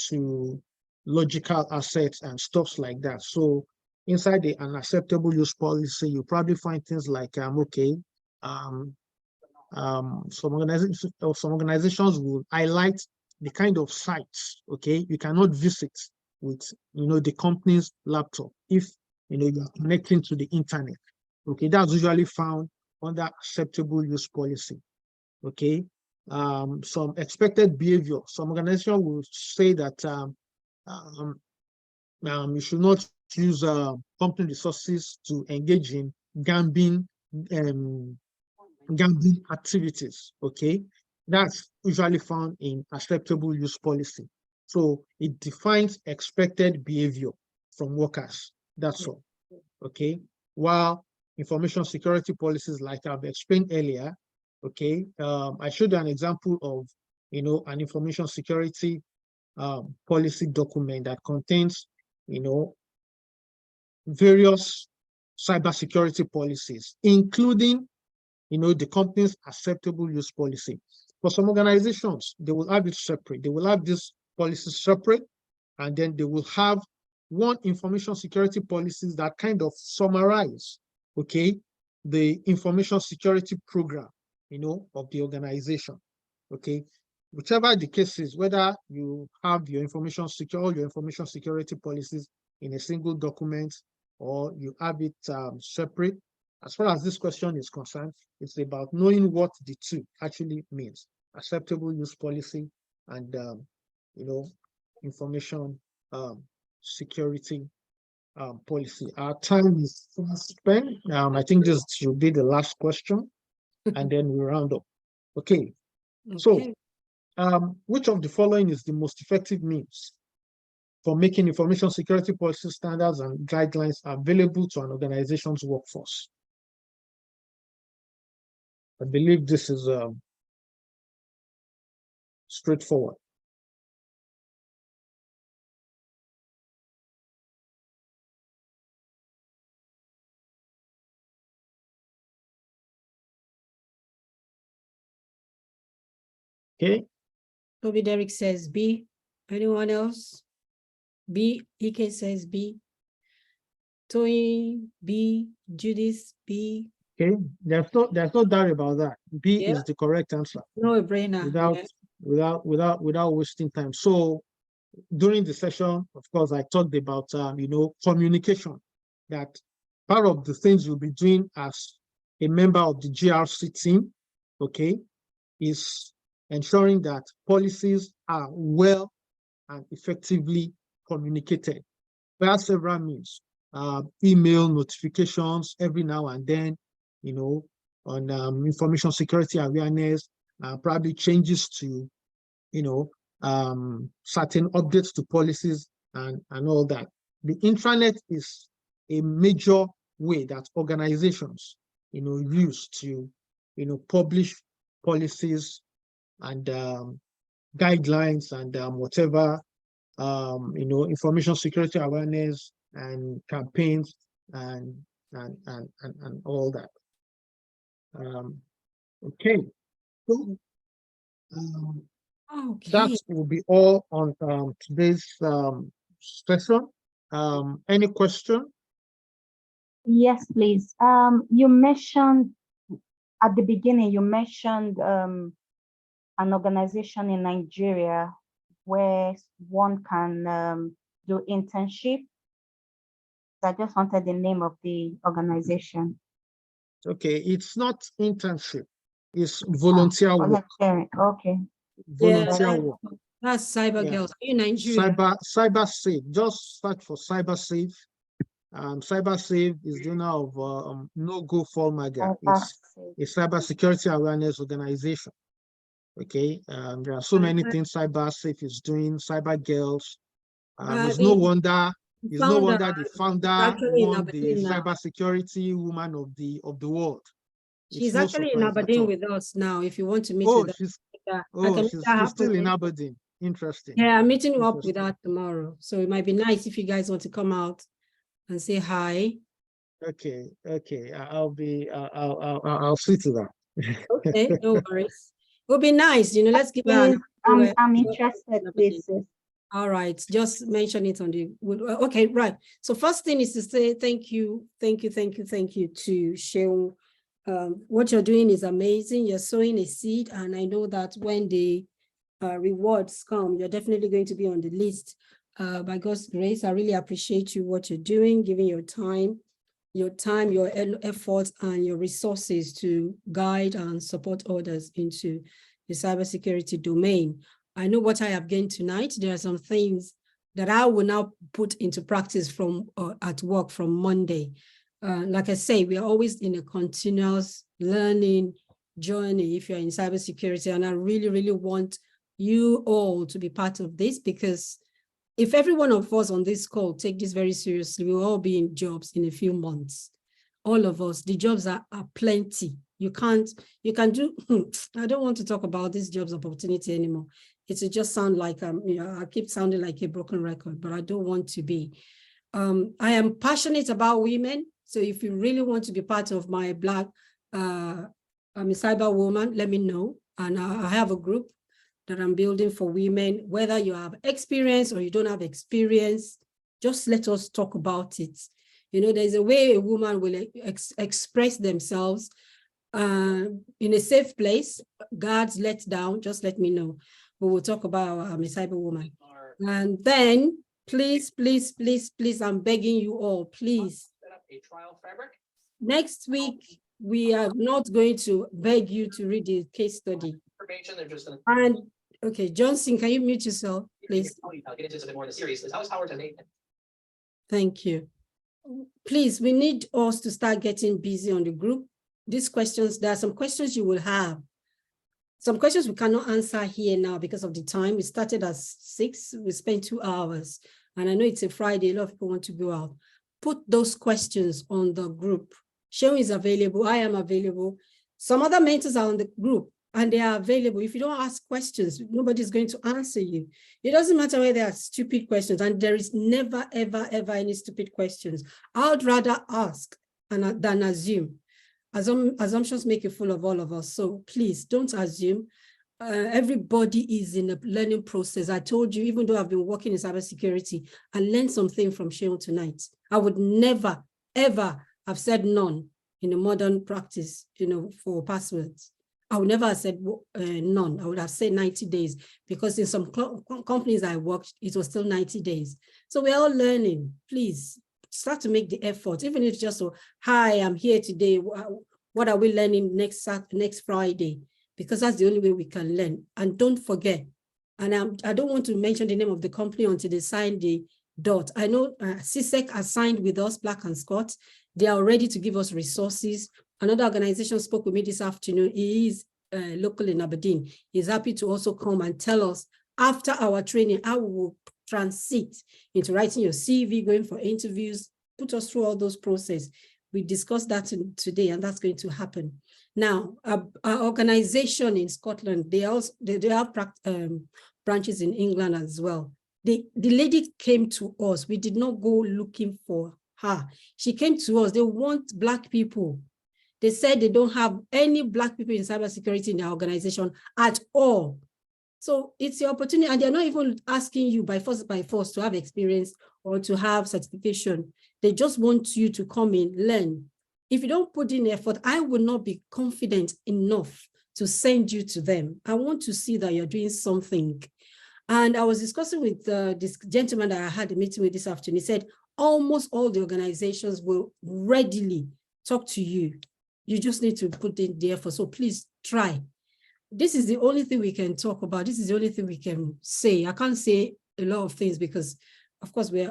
to logical assets and stuff like that. So inside an acceptable use policy, you probably find things like some organizations will highlight the kind of sites, okay, you cannot visit with the company's laptop if you're connecting to the internet. Okay, that's usually found under acceptable use policy. Okay, some expected behavior. Some organizations will say that you should not use company resources to engage in gambling activities. Okay, that's usually found in acceptable use policy. So it defines expected behavior from workers. That's all. Okay, while information security policies, like I've explained earlier, okay, I showed you an example of an information security policy document that contains various cybersecurity policies, including, the company's acceptable use policy. For some organizations, they will have it separate. They will have this policy separate, and then they will have one information security policies that kind of summarize, okay, the information security program, of the organization, okay. Whichever the case is, whether you have your all your information security policies in a single document or you have it separate, as far as this question is concerned, it's about knowing what the two actually means: acceptable use policy and information security policy. Our time is spent. I think this should be the last question, and then we round up. Okay. So, which of the following is the most effective means for making information security policy standards and guidelines available to an organization's workforce? I believe this is straightforward. Okay. Toby Derek says B. Anyone else? B. Ike says B. Toyin B. Judith B. Okay. There's no doubt about that. B is the correct answer. No brainer. Without wasting time. So during the session, of course, I talked about communication. That part of the things you'll be doing as a member of the GRC team, okay, is ensuring that policies are well and effectively communicated via several means, email notifications every now and then, on information security awareness, probably changes to, certain updates to policies and all that. The intranet is a major way that organizations, use to, publish policies and guidelines and whatever, information security awareness and campaigns and all that. Okay. So, that will be all on today's session. Any question? Yes, please. You mentioned at the beginning, you mentioned an organization in Nigeria where one can do internship. I just wanted the name of the organization. Okay, it's not internship, it's volunteer work. Okay. Volunteer work. That's Cyber Girls in Nigeria. Cyber Safe. Just search for Cyber Safe. Cyber Safe is the owner of No Go Fall Maga. It's a cyber security awareness organization. Okay, there are so many things Cyber Safe is doing. Cyber Girls. It's no wonder the founder won the cyber security woman of the world. She's actually in Aberdeen with us now. If you want to meet with her, she's still in Aberdeen. Interesting. Yeah, I'm meeting up with her tomorrow. So it might be nice if you guys want to come out and say hi. Okay. I'll see to that. Okay, no worries. It would be nice, let's give her I'm interested, please. All right, just mention it on the, okay, right. So first thing is to say thank you to Sheung. What you're doing is amazing. You're sowing a seed, and I know that when the rewards come, you're definitely going to be on the list. By God's grace, I really appreciate what you're doing, giving your time, your efforts, and your resources to guide and support others into the cybersecurity domain. I know what I have gained tonight. There are some things that I will now put into practice from at work from Monday. Like I say, we are always in a continuous learning journey if you're in cybersecurity, and I really, really want you all to be part of this, because if every one of us on this call take this very seriously, we'll all be in jobs in a few months. All of us, the jobs are plenty. You can do, I don't want to talk about these jobs opportunity anymore. It's just sound like, I keep sounding like a broken record, but I don't want to be. I am passionate about women, So if you really want to be part of my Black, I'm a cyber woman, let me know. And I have a group that I'm building for women, whether you have experience or you don't have experience, just let us talk about it. You know, there's a way a woman will express themselves in a safe place. Guards let down, just let me know. We will talk about a cyber woman. And then please, please, please, please, I'm begging you all, please. Next week, we are not going to beg you to read the case study. And okay, Johnson, can you mute yourself, please? I'll get into this a bit more in the series. Is how is Howard to make it? Thank you. Please, we need us to start getting busy on the group. These questions, there are some questions you will have. Some questions we cannot answer here now because of the time. We started at 6, we spent 2 hours. And I know it's a Friday, a lot of people want to go out. Put those questions on the group. Sharon is available, I am available. Some other mentors are on the group and they are available. If you don't ask questions, nobody's going to answer you. It doesn't matter whether they are stupid questions, and there is never, ever, ever any stupid questions. I would rather ask than assume. Assumptions make a fool of all of us. So please don't assume. Everybody is in a learning process. I told you, even though I've been working in cybersecurity, I learned something from Sharon tonight. I would never, ever have said none in a modern practice, you know, for passwords. I would never have said none. I would have said 90 days, because in some companies I worked, it was still 90 days. So we're all learning. Please start to make the effort, even if it's just so, hi, I'm here today. What are we learning next Friday? Because that's the only way we can learn. And don't forget, and I don't want to mention the name of the company until they sign the dot. I know CSEC has signed with us, Black and Scott. They are ready to give us resources. Another organization spoke with me this afternoon. He is local in Aberdeen. He's happy to also come and tell us after our training how we will transit into writing your CV, going for interviews, put us through all those processes. We discussed that today, and that's going to happen. Now, our organization in Scotland, they have branches in England as well. The lady came to us. We did not go looking for her. She came to us. They want Black people. They said they don't have any Black people in cybersecurity in their organization at all. So it's your opportunity, and they're not even asking you by force to have experience or to have certification. They just want you to come in, learn. If you don't put in effort, I will not be confident enough to send you to them. I want to see that you're doing something. And I was discussing with this gentleman that I had a meeting with this afternoon. He said, almost all the organizations will readily talk to you. You just need to put in the effort. So please try. This is the only thing we can talk about. This is the only thing we can say. I can't say a lot of things because, of course, we're